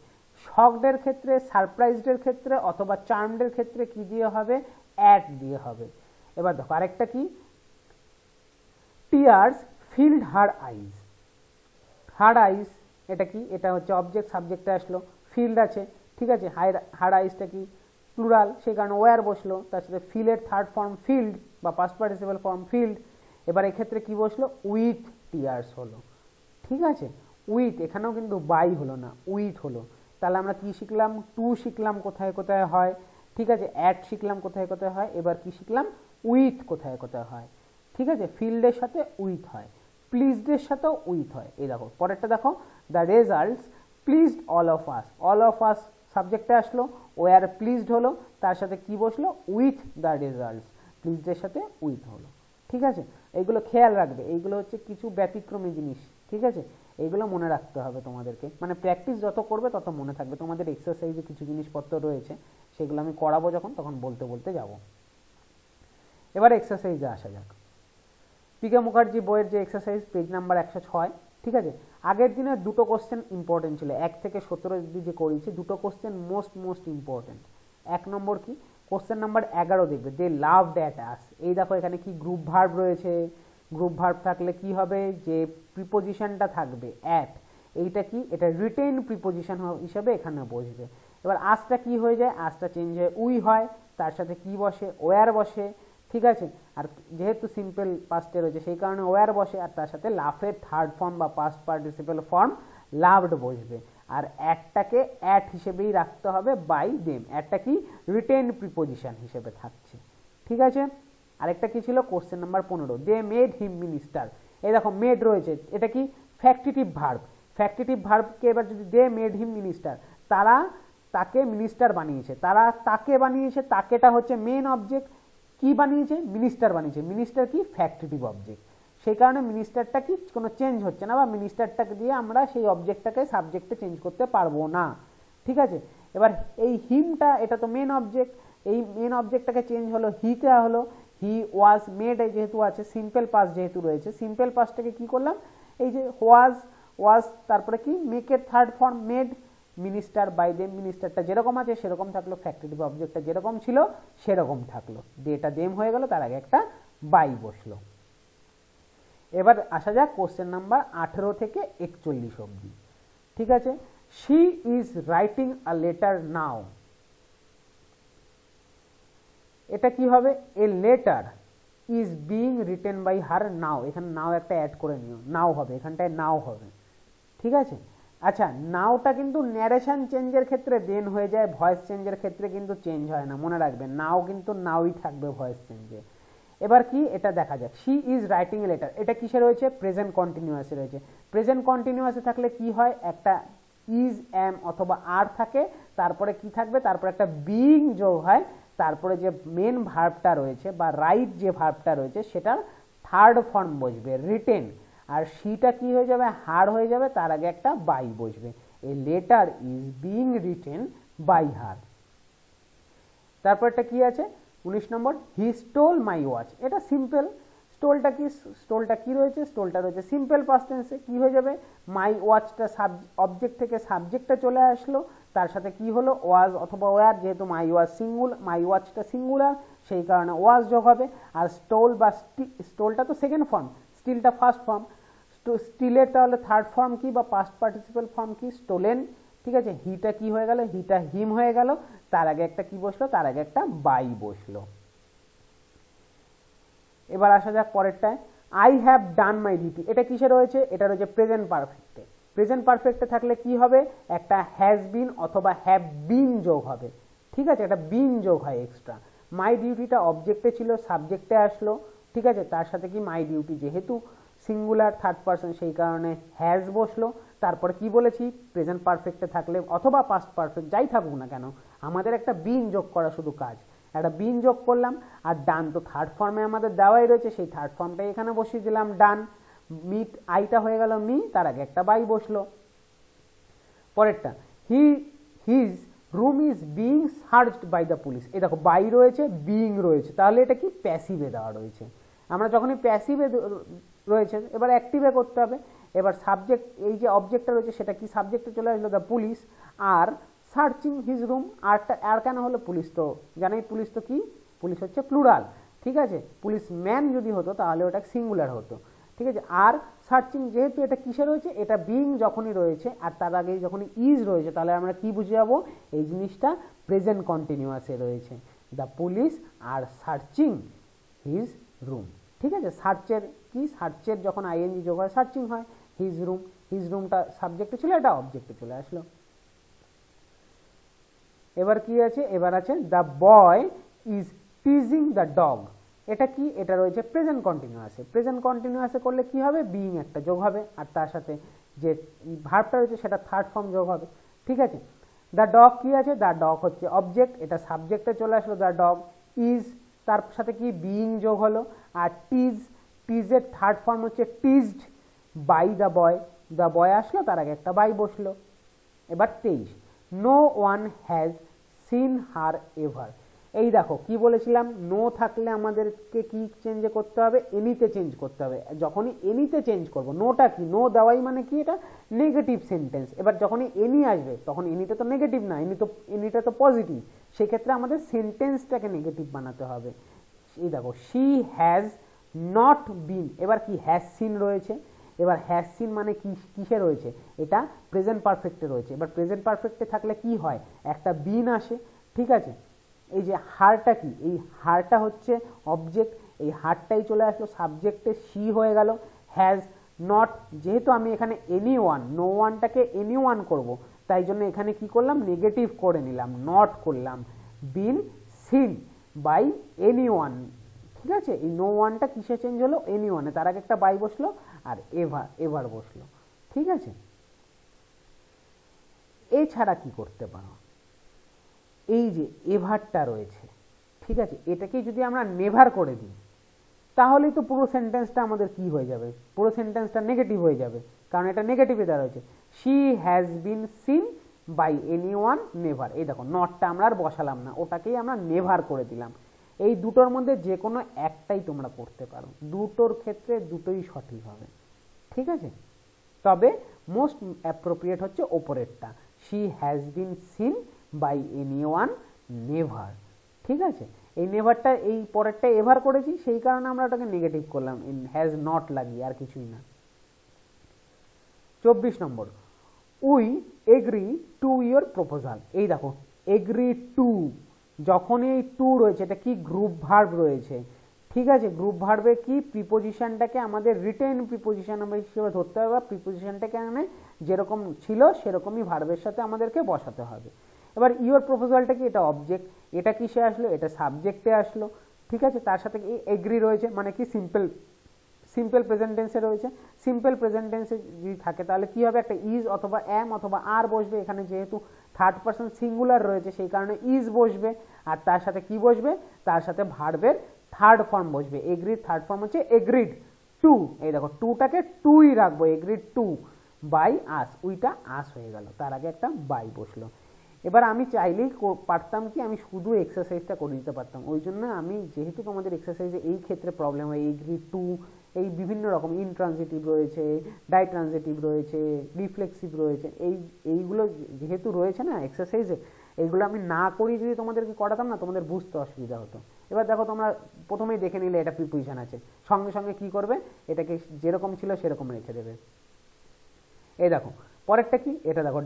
শকডের ক্ষেত্রে, সারপ্রাইজডের ক্ষেত্রে অথবা চার্মডের ক্ষেত্রে কি দিয়ে হবে, অ্যাট দিয়ে হবে। এবার দেখো আরেকটা কি, টিয়ার্স ফিল্ড হার আইজ, হার আইজ এটা কি, এটা হচ্ছে অবজেক্ট, সাবজেক্টে আসলো, ফিল্ড আছে, ঠিক আছে। হার আইজটা কি প্লুরাল, সেই কারণে ওয়ার বসলো, তার সাথে ফিলের থার্ড ফর্ম ফিল্ড বা পাস্ট পার্টিসিপল ফর্ম ফিল্ড। এবার এক্ষেত্রে কি বসলো, উইথ টিয়ার্স হলো, ঠিক আছে। উইথ, এখানেও কিন্তু বাই হলো না, উইথ হলো। তাহলে আমরা কি শিখলাম, টু শিখলাম কোথায় কোথায় হয়, ঠিক আছে, অ্যাট শিখলাম কোথায় কোথায় হয়, এবার কি শিখলাম, উইথ কোথায় কোথায় হয়, ঠিক আছে। ফিল্ডের সাথে উইথ হয়, প্লিজডের সাথেও উইথ হয়। এই দেখো পরেরটা দেখো, the results pleased all of us, all of us সাবজেক্টে আসলো, ওয়ার প্লিজড হলো, তার সাথে কি বসলো, উইথ দ্য রেজাল্টস, প্লিজডের সাথে উইথ হলো, ঠিক আছে। এইগুলো খেয়াল রাখবে, এইগুলো হচ্ছে কিছু ব্যতিক্রমী জিনিস, ঠিক আছে, এইগুলো মনে রাখতে হবে তোমাদেরকে, মানে প্র্যাকটিস যত করবে তত মনে থাকবে। তোমাদের এক্সারসাইজে কিছু জিনিসপত্র রয়েছে সেগুলো আমি করাবো যখন, তখন বলতে বলতে যাব। এবার এক্সারসাইজে আসা যাক। পিকে মুখার্জি বইয়ের যে এক্সারসাইজ, পেজ নাম্বার 106, ঠিক আছে। আগের দিনে দুটো কোশ্চেন ইম্পর্টেন্ট ছিল, 1 থেকে 17 অবধি যে করেছি দুটো কোশ্চেন মোস্ট ইম্পর্টেন্ট। 1 নম্বর কি, কোশ্চেন নাম্বার 11 দেখবে, দে লাভড অ্যাট আস। এই দেখো এখানে কি গ্রুপ ভার্ব রয়েছে, গ্রুপ ভার্ব থাকলে কি হবে, যে প্রিপোজিশনটা থাকবে অ্যাট, এইটা কি, এটা রিটেন প্রিপোজিশন হিসেবে এখানে বসবে। এবার আসটা কি হয়ে যায়, আসটা চেঞ্জ হয়ে উই হয়, তার সাথে কি বসে, ওয়ার বসে, ঠিক আছে। আর যেহেতু সিম্পল পাস্টে রয়েছে সেই কারণে ওয়ার বসে, আর তার সাথে লাফের থার্ড ফর্ম বা পাস্ট পার্টিসিপল ফর্ম লাভড বসবে। আর অ্যাটটাকে অ্যাট হিসেবেই রাখতে হবে বাই দেম, অ্যাটটা কি রিটেন প্রিপোজিশন হিসেবে থাকছে, ঠিক আছে। আরেকটা কি ছিল, question number 15, they made him minister. এই দেখো মেড রয়েছে, এটা কি ফ্যাক্টিটিভ ভার্ব, ফ্যাক্টিটিভ ভার্বকে এবার যদি দে মেড হিম মিনিস্টার, তারা তাকে মিনিস্টার বানিয়েছে, তারা তাকে বানিয়েছে, তাকেটা হচ্ছে মেন অবজেক্ট, কি বানিয়েছে, মিনিস্টার বানিয়েছে। মিনিস্টার কি, ফ্যাক্টিটিভ অবজেক্ট, সেই কারণে মিনিস্টারটা কি কোনো চেঞ্জ হচ্ছে না, বা মিনিস্টারটাকে দিয়ে আমরা সেই অবজেক্টটাকে সাবজেক্টে চেঞ্জ করতে পারবো না, ঠিক আছে। এবার এই হিমটা, এটা তো মেন অবজেক্ট, এই মেন অবজেক্টটাকে চেঞ্জ হলো, হিটা হলো, হি ওয়াজ মেড যেহেতু আছে, সিম্পল পাস্ট যেহেতু রয়েছে, সিম্পল পাস্টটাকে কি করলাম, এই যে ওয়াজ তারপরে কি মেকের third form made, minister by them, মিনিস্টারটা যেরকম আছে সেরকম থাকলো, ফ্যাক্টিটিভ অবজেক্টটা যেরকম ছিল সেরকম থাকলো, দেটা দেম হয়ে গেল, তার আগে একটা বাই বসলো। এবার আসা যাক কোশ্চেন নাম্বার 18 থেকে 41 অবধি, ঠিক আছে। She is writing a letter now, এটা কি হবে, a letter is being written by her now, এখানে নাও একটা অ্যাড করে নিও, নাও হবে, এখানটায় নাও হবে, ঠিক আছে। আচ্ছা, নাওটা কিন্তু ন্যারেশন চেঞ্জের ক্ষেত্রে দেন হয়ে যায়, ভয়েস চেঞ্জের ক্ষেত্রে কিন্তু চেঞ্জ হয় না, মনে রাখবেন, নাও কিন্তু নাওই থাকবে ভয়েস চেঞ্জে। এবার কি, এটা দেখা যাক, she is writing a letter, এটা কিসে রয়েছে, প্রেজেন্ট কন্টিনিউয়াসে রয়েছে। প্রেজেন্ট কন্টিনিউয়াসে থাকলে কি হয়, একটা ইজ এম অথবা আর থাকে, তারপরে কি থাকবে, তারপরে একটা বিং যোগ হয়, তারপরে যে মেন ভার্বটা রয়েছে বা রাইট যে ভার্বটা রয়েছে সেটার থার্ড ফর্ম বসবে রিটেন, আর শিটা কি হয়ে যাবে, হার হয়ে যাবে, তার আগে একটা বাই বসবে, a letter is being written by her. তারপরটা কি আছে 19 নম্বর, হি স্টোল মাই ওয়াচ, এটা সিম্পল, স্টোলটা কি রয়েছে, স্টোলটা রয়েছে সিম্পল পাস্ট টেন্সে, কি হয়ে যাবে, মাই ওয়াচটা অবজেক্ট থেকে সাবজেক্টে চলে আসলো, তার সাথে কি হলো, ওয়াজ অথবা ওয়ার, যেহেতু মাই ওয়াচটা সিঙ্গুলার সেই কারণে ওয়াজ যোগ হবে, আর স্টোল বা স্টোলটা তো সেকেন্ড ফর্ম, স্টিলটা ফার্স্ট ফর্ম, স্টিলের তাহলে থার্ড ফর্ম কি বা পাস্ট পার্টিসিপাল ফর্ম কি, স্টোলেন, ঠিক আছে। হিটা কি হয়ে গেল, হিটা হিম হয়ে গেল, তার আগে একটা কি বসলো, তার আগে একটা বাই বসলো। এবার আসা যাক পরেরটায়, I have done my duty, এটা কিসে রয়েছে, এটা রয়েছে প্রেজেন্ট পারফেক্টে। প্রেজেন্ট পারফেক্টে থাকলে কি হবে, একটা হ্যাজ বিন অথবা হ্যাভ বিন যোগ হবে, ঠিক আছে, একটা বিন যোগ হয় এক্সট্রা। মাই ডিউটিটা অবজেক্টে ছিল, সাবজেক্টে আসলো, ঠিক আছে, তার সাথে কি মাই ডিউটি যেহেতু সিঙ্গুলার থার্ড পারসন সেই কারণে হ্যাজ বসলো। তারপর কি বলেছি, প্রেজেন্ট পারফেক্টে থাকলে অথবা পাস্ট পারফেক্ট যাই থাকুক না কেন, আমাদের একটা বিন যোগ করা শুধু কাজ, একটা বিন যোগ করলাম, আর ডান তো থার্ড ফর্মে আমাদের দেওয়াই রয়েছে, সেই থার্ড ফর্মটাই এখানে বসিয়ে দিলাম ডান, মিট আইটা হয়ে গেল মি, তার আগে একটা বাই বসলো। পরেরটা, his room is being searched by the police, এই দেখো বাই রয়েছে বিং রয়েছে, তাহলে এটা কি প্যাসিভে দেওয়া রয়েছে, আমরা যখনই প্যাসিভে রয়েছে এবার অ্যাক্টিভে করতে হবে। এবার সাবজেক্ট, এই যে অবজেক্টটা রয়েছে সেটা কি সাবজেক্টে চলে আসলো the police, are searching his room, আর কেন হলো, পুলিশ তো জানাই, পুলিশ তো কি, পুলিশ হচ্ছে প্লুরাল, ঠিক আছে, পুলিশ ম্যান যদি হতো তাহলে ওটা সিঙ্গুলার হতো, ঠিক আছে। আর সার্চিং যেহেতু এটা কিসে রয়েছে, এটা বিং যখনই রয়েছে আর তার আগে যখনই ইজ রয়েছে, তাহলে আমরা কি বুঝে যাবো, এই জিনিসটা প্রেজেন্ট কন্টিনিউয়াসে রয়েছে, the police are searching his room, ঠিক আছে। সার্চের যখন আইএনজি যোগ হয় সার্চিং হয়, হিজ রুমটা সাবজেক্টে ছিল, এটা অবজেক্টে চলে আসলো। এবার কি আছে, এবার আছে the boy is teasing the dog, এটা কি, এটা রয়েছে প্রেজেন্ট কন্টিনিউয়াসে। প্রেজেন্ট কন্টিনিউয়াসে করলে কি হবে, বিইং একটা যোগ হবে, আর তার সাথে যে ভার্বটা রয়েছে সেটা থার্ড ফর্ম যোগ হবে, ঠিক আছে। দ্য ডগ কি আছে, দ্য ডগ হচ্ছে অবজেক্ট, এটা সাবজেক্টে চলে আসলো, দ্য ডগ ইজ, তার সাথে কি বিইং যোগ হলো, আর টিজের থার্ড ফর্ম হচ্ছে টিজড বাই দ্য বয় আসলো, তার আগে একটা বাই বসলো। এবার 23, no one has seen her ever, এই দেখো কি বলেছিলাম, নো থাকলে আমাদেরকে কি চেঞ্জ করতে হবে, এনিতে চেঞ্জ করতে হবে। যখনই এনিতে চেঞ্জ করবো, নোটা কি, নো দেওয়াই মানে কি, এটা নেগেটিভ সেন্টেন্স। এবার যখনই এনি আসবে তখন এনিতে তো নেগেটিভ না, এনিটা তো পজিটিভ, সেক্ষেত্রে আমাদের সেন্টেন্সটাকে নেগেটিভ বানাতে হবে। এই দেখো, শি হ্যাজ নট বিন, এবার কি হ্যাজ সিন রয়েছে, এবার হ্যাজ সিন মানে কি, কিসে রয়েছে, এটা প্রেজেন্ট পারফেক্টে রয়েছে। এবার প্রেজেন্ট পারফেক্টে থাকলে কি হয়, একটা বিন আসে, ঠিক আছে। এই যে হারটা কি, এই হারটা হচ্ছে অবজেক্ট, এই হারটাই চলে আসলো সাবজেক্টে, সি হয়ে গেল। হ্যাজ নট, যেহেতু আমি এখানে এনি ওয়ান, নো ওয়ানটাকে এনি ওয়ান করবো, তাই জন্য এখানে কি করলাম, নেগেটিভ করে নিলাম, নট করলাম, been seen by any one, ঠিক আছে। এই নো ওয়ানটা কিসে চেঞ্জ হলো, এনি ওয়ানে, তার আগে একটা বাই বসলো আর এভার বসলো, ঠিক আছে। এছাড়া কি করতে পারো, এই যে এভারটা রয়েছে, ঠিক আছে, এটাকে যদি আমরা নেভার করে দিই তাহলেই তো পুরো সেন্টেন্সটা আমাদের কি হয়ে যাবে, পুরো সেন্টেন্সটা নেগেটিভ হয়ে যাবে, কারণ এটা নেগেটিভে দেওয়া রয়েছে। She has been seen by any one never. এই দেখো নটটা আমরা আর বসালাম না, ওটাকেই আমরা নেভার করে দিলাম। এই দুটোর মধ্যে যে কোনো একটাই তোমরা করতে পারো, দুটোর ক্ষেত্রে দুটোই সঠিক হবে, ঠিক আছে। তবে মোস্ট অ্যাপ্রোপ্রিয়েট হচ্ছে ওপরেরটা, she has been seen by any one never, ঠিক আছে। এই নেভারটা এই পরেরটা এভার করেছি, সেই কারণে আমরা ওটাকে নেগেটিভ করলাম, ইন হ্যাজ নট লাগিয়ে, আর কিছুই না। 24 নম্বর, we agree to your proposal. এই দেখো এগ্রি টু, যখন এই টু রয়েছে এটা কি গ্রুপ ভার্ব রয়েছে, ঠিক আছে। গ্রুপ ভার্বে কি প্রিপোজিশনটাকে আমাদের রিটেন প্রিপোজিশন আমরা হিসেবে ধরতে হবে, বা প্রিপোজিশনটাকে মানে যেরকম ছিল সেরকমই ভার্বের সাথে আমাদেরকে বসাতে হবে। এবার ইয়োর প্রপোজালটা কি, এটা অবজেক্ট, এটা কিসে আসলো, এটা সাবজেক্টে আসলো, ঠিক আছে। তার সাথে কি এগ্রি রয়েছে, মানে কি সিম্পল প্রেজেন্ট টেন্সে রয়েছে। সিম্পল প্রেজেন্ট টেন্সে যদি থাকে তাহলে কি হবে, একটা ইজ অথবা অ্যাম অথবা আর বসবে, এখানে যেহেতু থার্ড পারসন সিঙ্গুলার রয়েছে সেই কারণে ইজ বসবে, আর তার সাথে কি বসবে, তার সাথে ভার্বের থার্ড ফর্ম বসবে। এগ্রিড থার্ড ফর্ম হচ্ছে এগ্রিড টু, এই দেখো টুটাকে টুই রাখবো, এগ্রিড টু বাই আস, উইটা আস হয়ে গেল, তার আগে একটা বাই বসলো। এবার আমি চাইলেই পারতাম কি, আমি শুধু এক্সারসাইজটা করে দিতে পারতাম, ওই জন্য আমি যেহেতু তোমাদের এক্সারসাইজে এই ক্ষেত্রে প্রবলেম হয়, এগ্রি টু, এই বিভিন্ন রকম ইনট্রানজিটিভ রয়েছে, ডাইট্রানজিটিভ রয়েছে, রিফ্লেক্সিভ রয়েছে, এইগুলো যেহেতু রয়েছে না এক্সারসাইজে, এইগুলো আমি না করি যদি তোমাদেরকে করাতাম না, তোমাদের বুঝতে অসুবিধা হতো। এবার দেখো তোমরা প্রথমেই দেখে নিলে এটা প্রিপোজিশন আছে, সঙ্গে সঙ্গে কি করবে, এটাকে যেরকম ছিল সেরকম রেখে দেবে। এই দেখো পরেরটা কি, এটা দেখো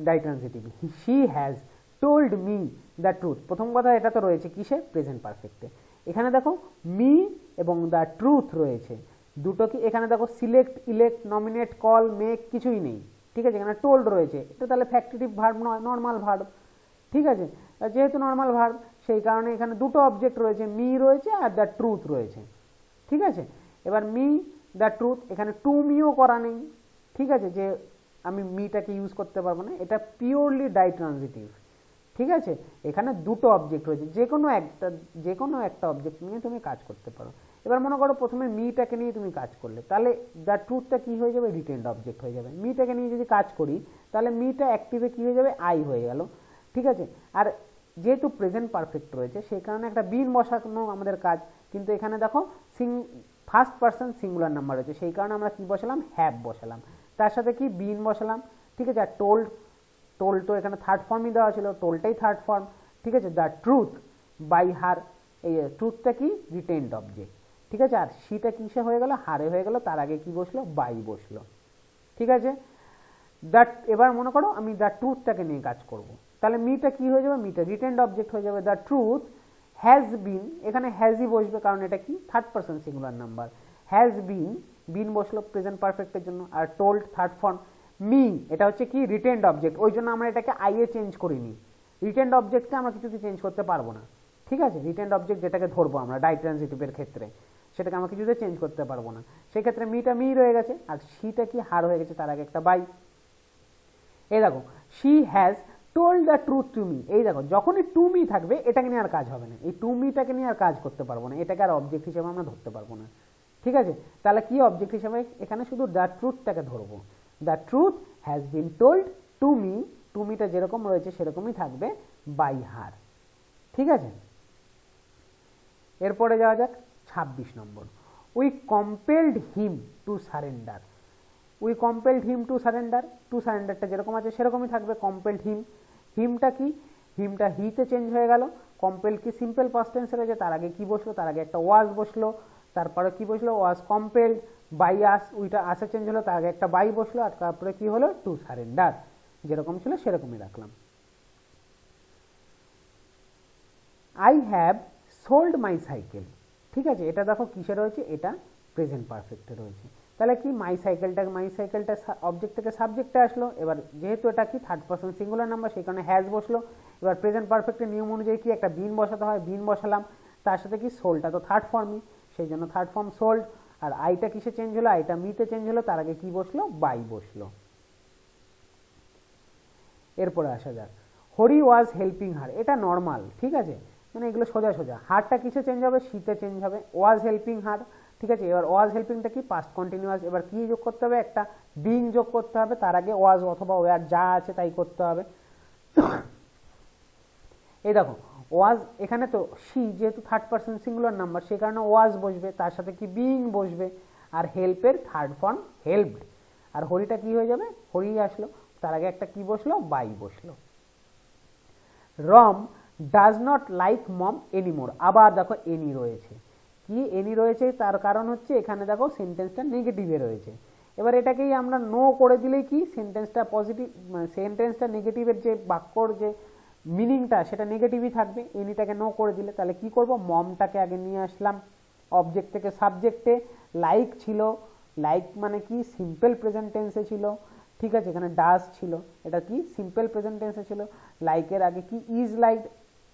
ditransitive, she has told me the truth. প্রথম কথা এটা তো রয়েছে কিসে, প্রেজেন্ট পারফেক্টে। এখানে দেখো মি এবং দ্য ট্রুথ রয়েছে, দুটো কি, এখানে দেখো select, elect, nominate, call, make কিছুই নেই, ঠিক আছে। এখানে টোল্ড রয়েছে, এটা তাহলে ফ্যাক্টিটিভ ভার্ব নয়, নর্মাল ভার্ব, ঠিক আছে। যেহেতু নর্মাল ভার্ব সেই কারণে এখানে দুটো অবজেক্ট রয়েছে, মি রয়েছে আর দ্য ট্রুথ রয়েছে, ঠিক আছে। এবার মি দ্য ট্রুথ, এখানে টু মিও করা নেই, ঠিক আছে, যে আমি মিটাকে ইউজ করতে পারবো না, এটা পিওরলি ডাইট্রানজিটিভ, ঠিক আছে। এখানে দুটো অবজেক্ট রয়েছে, যে কোনো একটা অবজেক্ট নিয়ে তুমি কাজ করতে পারো। এবার মনে করো প্রথমে মিটাকে নিয়ে তুমি কাজ করলে, তাহলে দ্য ট্রুথটা কি হয়ে যাবে, রিটেন্ড অবজেক্ট হয়ে যাবে। মিটাকে নিয়ে যদি কাজ করি তাহলে মিটা অ্যাক্টিভে কি হয়ে যাবে, আই হয়ে গেল, ঠিক আছে। আর যেহেতু প্রেজেন্ট পারফেক্ট রয়েছে সেই কারণে একটা বিন বসানো আমাদের কাজ, কিন্তু এখানে দেখো ফার্স্ট পারসন সিঙ্গুলার নাম্বার রয়েছে সেই কারণে আমরা কি বসালাম, হ্যাভ বসালাম, তার সাথে কি বিন বসালাম, ঠিক আছে। আর টোল্ড তো এখানে থার্ড ফর্মই দেওয়া ছিল, টোল্ডটাই থার্ড ফর্ম, ঠিক আছে। দ্য ট্রুথ বাই হার, এই ট্রুথটা কি রিটেন্ড অবজেক্ট, ঠিক আছে। আর সিটা কিসে হয়ে গেল, হারে হয়ে গেল, তার আগে কি বসলো, বাই বসলো, ঠিক আছে। দ্যাট, এবার মনে করো আমি দ্য ট্রুথটাকে নিয়ে কাজ করব, তাহলে মিটা কি হয়ে যাবে, মিটা রিটেন্ড অবজেক্ট হয়ে যাবে। দ্য ট্রুথ হ্যাজ বিন, এখানে হ্যাজই বসবে কারণ এটা কি third person singular number, has been বসলো প্রেজেন্ট পারফেক্টের জন্য। আর টোল্ড থার্ড ফর্ম, মি এটা হচ্ছে কি রিটেন্ড অবজেক্ট, ওই জন্য আমরা এটাকে আই এ চেঞ্জ করিনি। রিটেন্ড অবজেক্টকে আমরা কিছুতে চেঞ্জ করতে পারবো না, ঠিক আছে। রিটেন্ড অবজেক্ট যেটাকে ধরবো আমরা ডাইট্রানজিটিভের ক্ষেত্রে, সেটাকে আমরা কিছুতে চেঞ্জ করতে পারবো না, সেক্ষেত্রে মিটা মি রয়ে গেছে, আর সিটা কি হার হয়ে গেছে, তার আগে একটা বাই। এই দেখো she has told the truth two me, এই দেখো যখনই টু মি থাকবে এটাকে নিয়ে আর কাজ হবে না, এই টু মিটাকে নিয়ে আর কাজ করতে পারবো না, এটাকে আর অবজেক্ট হিসেবে আমরা ধরতে পারবো না, ঠিক আছে। তাহলে কি অবজেক্ট হিসেবে এখানে শুধু দ্য ট্রুথটাকে ধরবো, the truth has been told to me, to মিটা যেরকম রয়েছে সেরকমই থাকবে বাই হার, ঠিক আছে। এরপরে যাওয়া যাক 26 নম্বর, we compelled him to surrender. We compelled him to surrender, to সারেন্ডারটা যেরকম আছে সেরকমই থাকবে কম্পেলড হিম। হিমটা কি, হিমটা হিতে চেঞ্জ হয়ে গেল, কম্পেলড কি সিম্পল পাস্ট টেন্সে রয়েছে, তার আগে কি বসলো, তার আগে একটা ওয়াজ বসলো, তারপরে কি বসলো, ওয়াজ কম্পেলড বাই আস, উইটা আসে চেঞ্জ হলো, তার আগে একটা বাই বসলো, আর তারপরে কি হলো, টু সারেন্ডার, যেরকম ছিল সেরকমই রাখলাম। I have sold my cycle, ঠিক আছে। এটা দেখো কিসে রয়েছে, এটা প্রেজেন্ট পারফেক্টে রয়েছে, তাহলে কি মাই সাইকেলটা অবজেক্ট থেকে সাবজেক্টে আসলো। এবার যেহেতু এটা কি থার্ড পারসন সিঙ্গুলার নাম্বার সেই কারণে হ্যাজ বসলো। এবার প্রেজেন্ট পারফেক্টের নিয়ম অনুযায়ী কি একটা বিন বসাতে হয়, বিন বসালাম, তার সাথে কি সোল্ডটা তো থার্ড ফর্মই, সেই জন্য থার্ড ফর্ম সোল্ড। আর আইটা কিসে চেঞ্জ হলো, আইটা মিতে চেঞ্জ হলো, তার আগে কি বসলো, বাই বসলো। এরপরে আসা যাক, হরি ওয়াজ হেল্পিং হার, এটা নর্মাল, ঠিক আছে, মানে এগুলো সোজা সোজা। হারটা কিসে চেঞ্জ হবে, শীতে চেঞ্জ হবে, ওয়াজ হেল্পিং হার, ঠিক আছে। এবার ওয়াজ হেল্পিংটা কি, পাস্ট কন্টিনিউয়াস, এবার কি যোগ করতে হবে, একটা বিং যোগ করতে হবে, তার আগে ওয়াজ অথবা ওয়ার যা আছে তাই করতে হবে। এই দেখো ওয়াজ, এখানে তো শি যেহেতু থার্ড পারসন সিঙ্গুলার নাম্বার, সেই কারণে ওয়াজ বসবে, তার সাথে কি বিং বসবে, আর হেল্পের থার্ড ফর্ম হেল্পড, আর হরিটা কি হয়ে যাবে, হরি আসলো, তার আগে একটা কি বসলো, বাই বসলো। Rom does not like mom anymore, আবার দেখো এনি রয়েছে, কি এনি রয়েছে, তার কারণ হচ্ছে এখানে দেখো সেন্টেন্সটা নেগেটিভে রয়েছে। এবার এটাকেই আমরা নো করে দিলেই কি সেন্টেন্সটা পজিটিভ, সেন্টেন্সটা নেগেটিভের যে বাক্যর যে মিনিংটা সেটা নেগেটিভই থাকবে। এনিটাকে নো করে দিলে তাহলে কি করব, মমটাকে আগে নিয়ে আসলাম অবজেক্ট থেকে সাবজেক্টে, লাইক ছিল, লাইক মানে কি সিম্পল প্রেজেন্ট টেন্সে ছিল, ঠিক আছে, এখানে ডাজ ছিল, এটা কি সিম্পল প্রেজেন্ট টেন্সে ছিল। লাইকের আগে কি ইজ লাইক,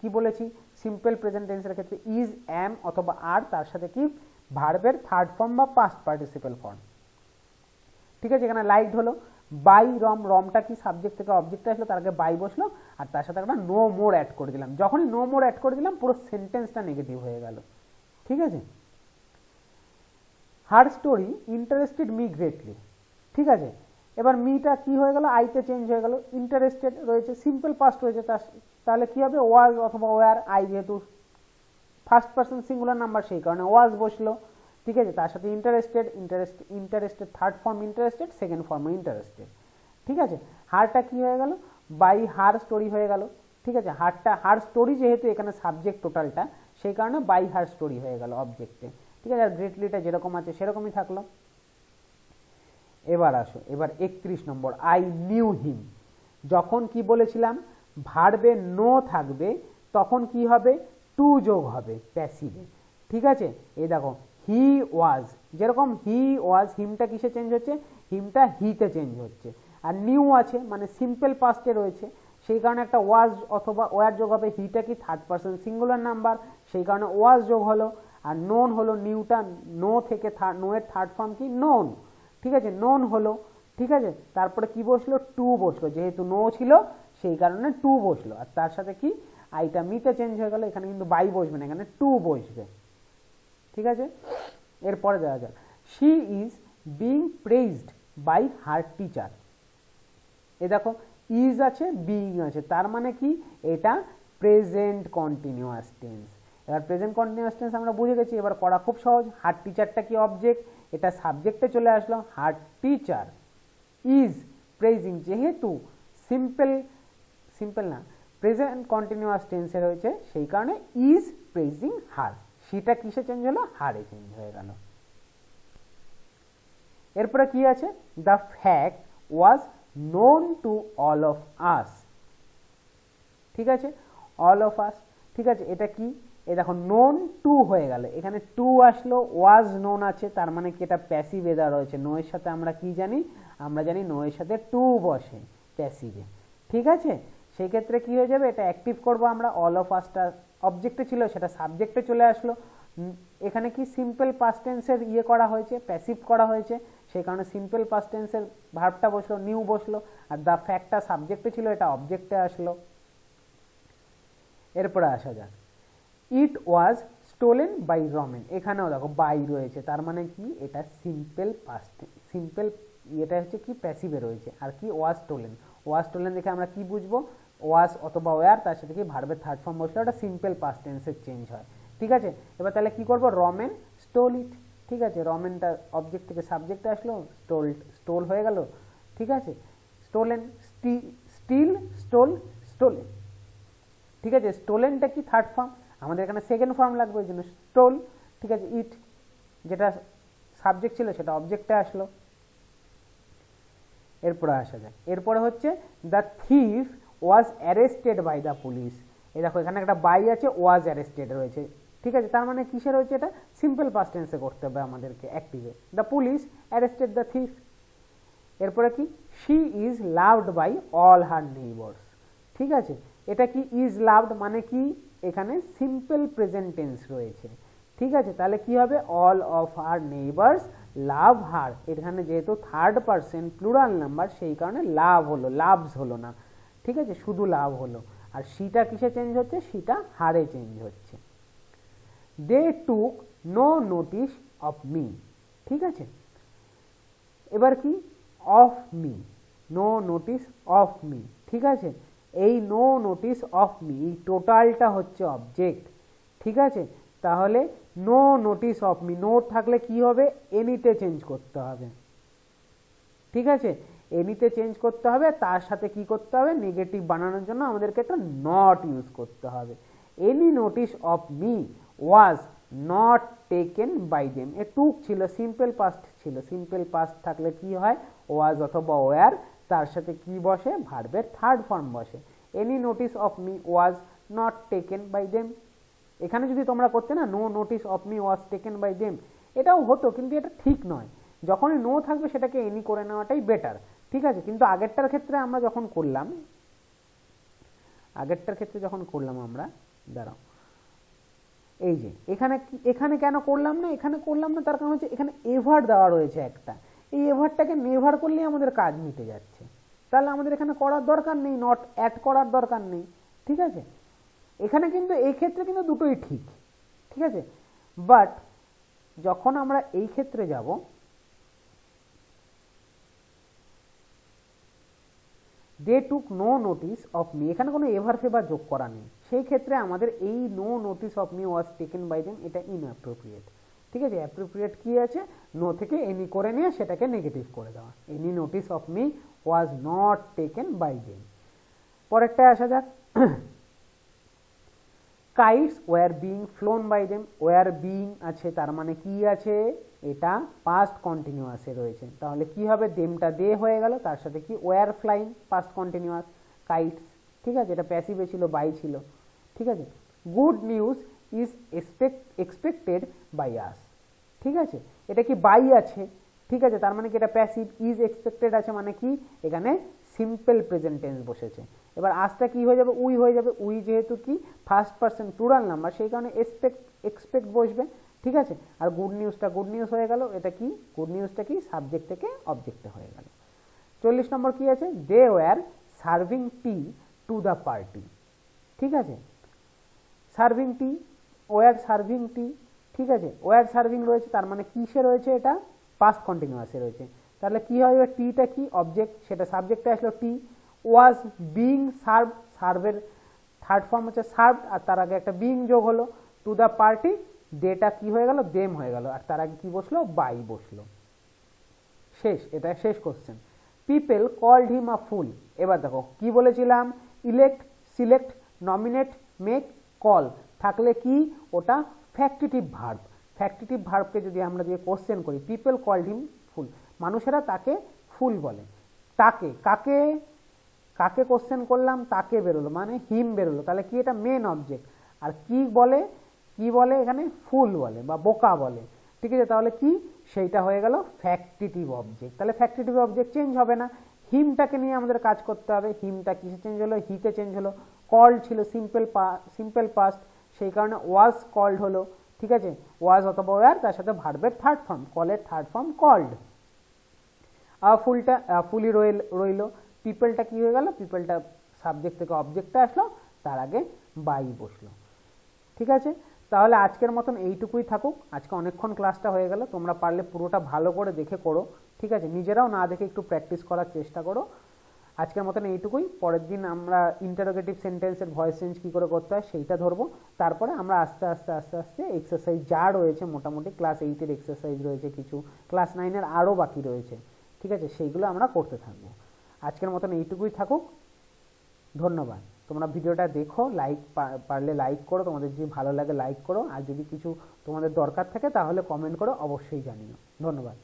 কি বলেছি, সিম্পল প্রেজেন্ট টেন্সের ক্ষেত্রে ইজ, অ্যাম অথবা আর, তার সাথে কি ভার্বের থার্ড ফর্ম বা পাস্ট পার্টিসিপেল ফর্ম, ঠিক আছে। এখানে লাইকড হলো, বাই রম, রমটা কি সাবজেক্ট থেকে অবজেক্টে আসলো, তার আগে বাই বসলো, আর তার সাথে একটা নো মোর অ্যাড করে দিলাম। যখনই নো মোর অ্যাড করে দিলাম পুরো সেন্টেন্সটা নেগেটিভ হয়ে গেল, ঠিক আছে। Her story interested me greatly, ঠিক আছে। এবার মিটা কি হয়ে গেল, আইতে চেঞ্জ হয়ে গেল, ইন্টারেস্টেড রয়েছে, সিম্পল পাস্ট রয়েছে, তাহলে কি হবে, ওয়াজ অথবা ওয়ার, আই যেহেতু ফার্স্ট পারসন সিঙ্গুলার নাম্বার সেই কারণে ওয়াজ বসলো, ঠিক আছে, তার সাথে interested, interested third form interested, second form interested, ঠিক আছে। হারটা কি হয়ে গেল, বাই হার স্টোরি হয়ে গেল, ঠিক আছে। হার স্টোরি যেহেতু এখানে সাবজেক্ট টোটালটা, সেই কারণে বাই হার স্টোরি হয়ে গেল অবজেক্টে, ঠিক আছে। আর গ্রেটলিটা যেরকম আছে সেরকমই থাকলো। এবার আসো, এবার 31 নম্বর, আই নিউ হিম, যখন কি বলেছিলাম ভার্বে নো থাকবে তখন কি হবে, টু যোগ হবে প্যাসিভে, ঠিক আছে। এই দেখো হি ওয়াজ, যেরকম হি ওয়াজ, হিমটা কিসে চেঞ্জ হচ্ছে, হিমটা হিতে চেঞ্জ হচ্ছে, আর নিউ আছে মানে সিম্পল পাস্টে রয়েছে, সেই কারণে একটা ওয়াজ অথবা ওয়ার যোগ হবে। হিটা কি থার্ড পারসন সিঙ্গুলার নাম্বার, সেই কারণে ওয়াজ যোগ হলো, আর নোন হলো, নিউটা নো থেকে নো এর থার্ড ফর্ম কি নোন, ঠিক আছে, নোন হলো, ঠিক আছে। তারপরে কি বসলো, টু বসলো, যেহেতু নো ছিল সেই কারণে টু বসলো, আর তার সাথে কি আইটা মিতে চেঞ্জ হয়ে গেল, এখানে কিন্তু বাই বসবে না, এখানে টু বসবে, ঠিক আছে। এরপরে দেওয়া যাক, she is being praised by her teacher, এ দেখো ইজ আছে বিং আছে, তার মানে কি এটা প্রেজেন্ট কন্টিনিউয়াস টেন্স। এবার প্রেজেন্ট কন্টিনিউয়াস টেন্স আমরা বুঝে গেছি, এবার করা খুব সহজ। হার টিচারটা কি অবজেক্ট, এটা সাবজেক্টে চলে আসলো, হার টিচার ইজ প্রেজিং, যেহেতু সিম্পল না প্রেজেন্ট কন্টিনিউয়াস টেন্সে রয়েছে সেই কারণে ইজ প্রেজিং হার, সেটা কিসে চেঞ্জ হলো, হারে চেঞ্জ হয়ে গেল। এরপরে কি আছে, the fact was known to all of us, ঠিক আছে, অল অফ আস, ঠিক আছে। এটা কি, এই দেখো নোন টু হয়ে গেল, এখানে টু আসলো, ওয়াজ নোন আছে, তার মানে কি এটা প্যাসিভ এ দেওয়া রয়েছে। নো এর সাথে আমরা কি জানি, আমরা জানি নো এর সাথে টু বসে প্যাসিভে, ঠিক আছে। সেই ক্ষেত্রে কি হয়ে যাবে, এটা অ্যাক্টিভ করব আমরা, অল অফ আসটা অবজেক্টে ছিল সেটা সাবজেক্টে চলে আসলো, এখানে কি সিম্পল পাস্ট টেন্সের ইয়ে করা হয়েছে, প্যাসিভ করা হয়েছে, সেই কারণে সিম্পল পাস্ট টেন্সের ভার্বটা বসলো, নিউ বসলো, আর দ্য ফ্যাক্টটা সাবজেক্টে ছিল এটা অবজেক্টে আসলো। এরপরে আসা যাক, ইট ওয়াজ স্টোলেন বাই রমেন, এখানেও দেখো বাই রয়েছে, তার মানে কি এটা সিম্পল পাস্ট, সিম্পল এটা হচ্ছে কি প্যাসিভে রয়েছে, আর কি ওয়াজ স্টোলেন, ওয়াজ স্টোলেন দেখে আমরা কি বুঝবো, ওয়াজ অথবা ওয়ার, তার সাথে কি ভার্বের থার্ড ফর্ম বসলে ওটা সিম্পল পাস্ট টেন্সের চেঞ্জ হয়, ঠিক আছে। এবার তাহলে কি করবো, রমেন স্টোল ইট, ঠিক আছে, রমেনটা অবজেক্ট থেকে সাবজেক্টে আসলো, স্টোল হয়ে গেল, ঠিক আছে। স্টোলেন, স্টিল, স্টোল, স্টোলেন, ঠিক আছে। স্টোলেনটা কি থার্ড ফর্ম, আমাদের এখানে সেকেন্ড ফর্ম লাগবে, ওই জন্য স্টোল, ঠিক আছে। ইট যেটা সাবজেক্ট ছিল সেটা অবজেক্টে আসলো। এরপরে আসা যায়, এরপরে হচ্ছে the thief was arrested by the police, এই দেখো এখানে একটা বাই আছে, ওয়াজ অ্যারেস্টেড রয়েছে, ঠিক আছে, তার মানে কিসে রয়েছে, এটা সিম্পল পাস্ট টেন্সে করতে হবে আমাদেরকে অ্যাক্টিভে, the police arrested the thief. এরপরে কি, she is loved by all her neighbours, ঠিক আছে। এটা কি ইজ লাভড মানে কি, এখানে সিম্পল প্রেজেন্ট টেন্স রয়েছে, ঠিক আছে। তাহলে কি হবে, অল অফ হার নেইবার্স লাভ হার, এখানে যেহেতু থার্ড পারসন প্লুরাল নাম্বার সেই কারণে লাভ হলো, লাভস হলো না, ঠিক আছে, শুধু লাভ হলো। আর সিটা কিসে চেঞ্জ হচ্ছে, সিটা হারে চেঞ্জ হচ্ছে। They took no notice of me, ঠিক আছে। এবার কি, of me, no notice of me, ঠিক আছে। এই নো নোটিস অফ মি, এই টোটালটা হচ্ছে অবজেক্ট, ঠিক আছে। তাহলে no notice of me, note থাকলে কি হবে, এনিতে চেঞ্জ করতে হবে, ঠিক আছে। এনিতে চেঞ্জ করতে হবে, তার সাথে কি করতে হবে, নেগেটিভ বানানোর জন্য আমাদেরকে একটা নট ইউজ করতে হবে। Any notice of me was not taken by them, এ টুক ছিল, সিম্পল পাস্ট ছিল, সিম্পল পাস্ট থাকলে কি হয়, ওয়াজ অথবা ওয়ার, তার সাথে কি বসে, ভার্বের থার্ড ফর্ম বসে। Any notice of me was not taken by them. এখানে যদি তোমরা করতে না, no notice of me was taken by them, এটাও হতো, কিন্তু এটা ঠিক নয়। যখনই নো থাকবে সেটাকে এনি করে নেওয়াটাই বেটার, ঠিক আছে। কিন্তু আগেরটার ক্ষেত্রে আমরা যখন করলাম, আমরা দাঁড়াও, এই যে এখানে কেন করলাম না, এখানে করলাম না, তার কারণ হচ্ছে এখানে এভার দেওয়া রয়েছে একটা, এই এভারটাকে নেভার করলেই আমাদের কাজ মিটে যাচ্ছে, তাহলে আমাদের এখানে করার দরকার নেই, নট অ্যাড করার দরকার নেই, ঠিক আছে। এখানে কিন্তু এই ক্ষেত্রে কিন্তু দুটোই ঠিক, ঠিক আছে। বাট যখন আমরা এই ক্ষেত্রে যাব, দে took no notice of me, এখানে কোনো এভার ফেভার যোগ করা নেই, সেই ক্ষেত্রে আমাদের এই no notice of me was taken by them, এটা ইনঅ্যাপ্রোপ্রিয়েট, ঠিক আছে। অ্যাপ্রোপ্রিয়েট কি আছে, নো থেকে এনি করে নিয়ে সেটাকে নেগেটিভ করে দেওয়া। Any notice of me was not taken by them. পরেরটায় আসা যাক, kites were being flown by them, were being আছে, তার মানে কি আছে, এটা পাস্ট কন্টিনিউয়াসে রয়েছে, তাহলে কি হবে, দেমটা দে হয়ে গেল, তার সাথে কি were flying, past continuous, kites, ঠিক আছে। এটা প্যাসিভে ছিল, বাই ছিল, ঠিক আছে। Good news is expected by us, ঠিক আছে। এটা কি বাই আছে, ঠিক আছে, তার মানে কি এটা প্যাসিভ, ইজ এক্সপেক্টেড আছে মানে কি, এখানে সিম্পল প্রেজেন্ট টেন্স বসেছে। এবার আসটা কি হয়ে যাবে, উই হয়ে যাবে, উই যেহেতু কি ফার্স্ট পারসন প্লুরাল নাম্বার, সেই কারণে এক্সপেক্ট বসবে, ঠিক আছে। আর গুড নিউজটা গুড নিউজ হয়ে গেল, এটা কি, গুড নিউজটা কি সাবজেক্ট থেকে অবজেক্টে হয়ে গেল। 40 নম্বর কি আছে, they were serving tea to the party, ঠিক আছে। Serving tea, were serving tea, ঠিক আছে। ওয়ার সার্ভিং রয়েছে, তার মানে কিসে রয়েছে, এটা পাস্ট কন্টিনিউয়াসে রয়েছে, তাহলে কি হবে, টিটা কি অবজেক্ট, সেটা সাবজেক্টে আসলো টি। ওয়াজ বিং সার্ভ, সার্ভের থার্ড ফর্ম হচ্ছে সার্ভ, আর তার আগে একটা বিং যোগ হলো, টু দ্য পার্টি, ডেটা কি হয়ে গেল, দেম হয়ে গেল, আর তার আগে কি বসলো, বাই বসলো। শেষ, এটা শেষ কোশ্চেন। পিপল কল্ড হিম আ ফুল, এবার দেখো কি বলেছিলাম, elect, select, nominate, make, call থাকলে কি, ওটা ফ্যাক্টিটিভ ভার্ব। ফ্যাক্টিটিভ ভার্বকে যদি আমরা দিয়ে কোশ্চেন করি, পিপল কল্ড হিম ফুল, মানুষেরা তাকে ফুল বলে, তাকে, কাকে, কাকে কোশ্চেন করলাম, তাকে বেরোলো, মানে হিম বেরোলো, তাহলে কি, এটা মেন অবজেক্ট। আর কি বলে, কি বলে এখানে, ফুল বলে বা বোকা বলে, ঠিক আছে। তাহলে কি, সেইটা হয়ে গেল ফ্যাক্টিটিভ অবজেক্ট, তাহলে ফ্যাক্টিটিভ অবজেক্ট চেঞ্জ হবে না, হিমটাকে নিয়ে আমাদের কাজ করতে হবে। হিমটা কিসে চেঞ্জ হলো, হিতে চেঞ্জ হলো। কল্ড ছিল সিম্পল পাস্ট, সেই কারণে ওয়াজ কল্ড হলো, ঠিক আছে। ওয়াজ অথবা ওয়ার, তার সাথে ভার্বের থার্ড ফর্ম, কলের থার্ড ফর্ম কল্ড। ফুলটা ফুলি রইল, পিপলটা কি হয়ে গেল, পিপলটা সাবজেক্ট থেকে অবজেক্টে আসলো, তার আগে বাই বসলো, ঠিক আছে। তাহলে আজকের মতন এইটুকুই থাকুক, আজকে অনেকক্ষণ ক্লাসটা হয়ে গেল, তোমরা পারলে পুরোটা ভালো করে দেখে করো, ঠিক আছে। নিজেরাও না দেখে একটু প্র্যাকটিস করার চেষ্টা করো। আজকের মতন এইটুকুই, পরের দিন আমরা ইন্টারোগেটিভ সেন্টেন্সের ভয়েস চেঞ্জ কী করে করতে হয় সেইটা ধরবো, তারপরে আমরা আস্তে আস্তে এক্সারসাইজ যা রয়েছে, মোটামুটি ক্লাস 8-এর এক্সারসাইজ রয়েছে কিছু, ক্লাস 9-এর আরও বাকি রয়েছে, ঠিক আছে, সেইগুলো আমরা করতে থাকবো। আজকের মতন এইটুকুই থাকুক, ধন্যবাদ। তোমরা ভিডিওটা দেখো, লাইক পারলে লাইক করো, তোমাদের যদি ভালো লাগে লাইক করো, আর যদি কিছু তোমাদের দরকার থাকে তাহলে কমেন্ট করো, অবশ্যই জানিও। ধন্যবাদ।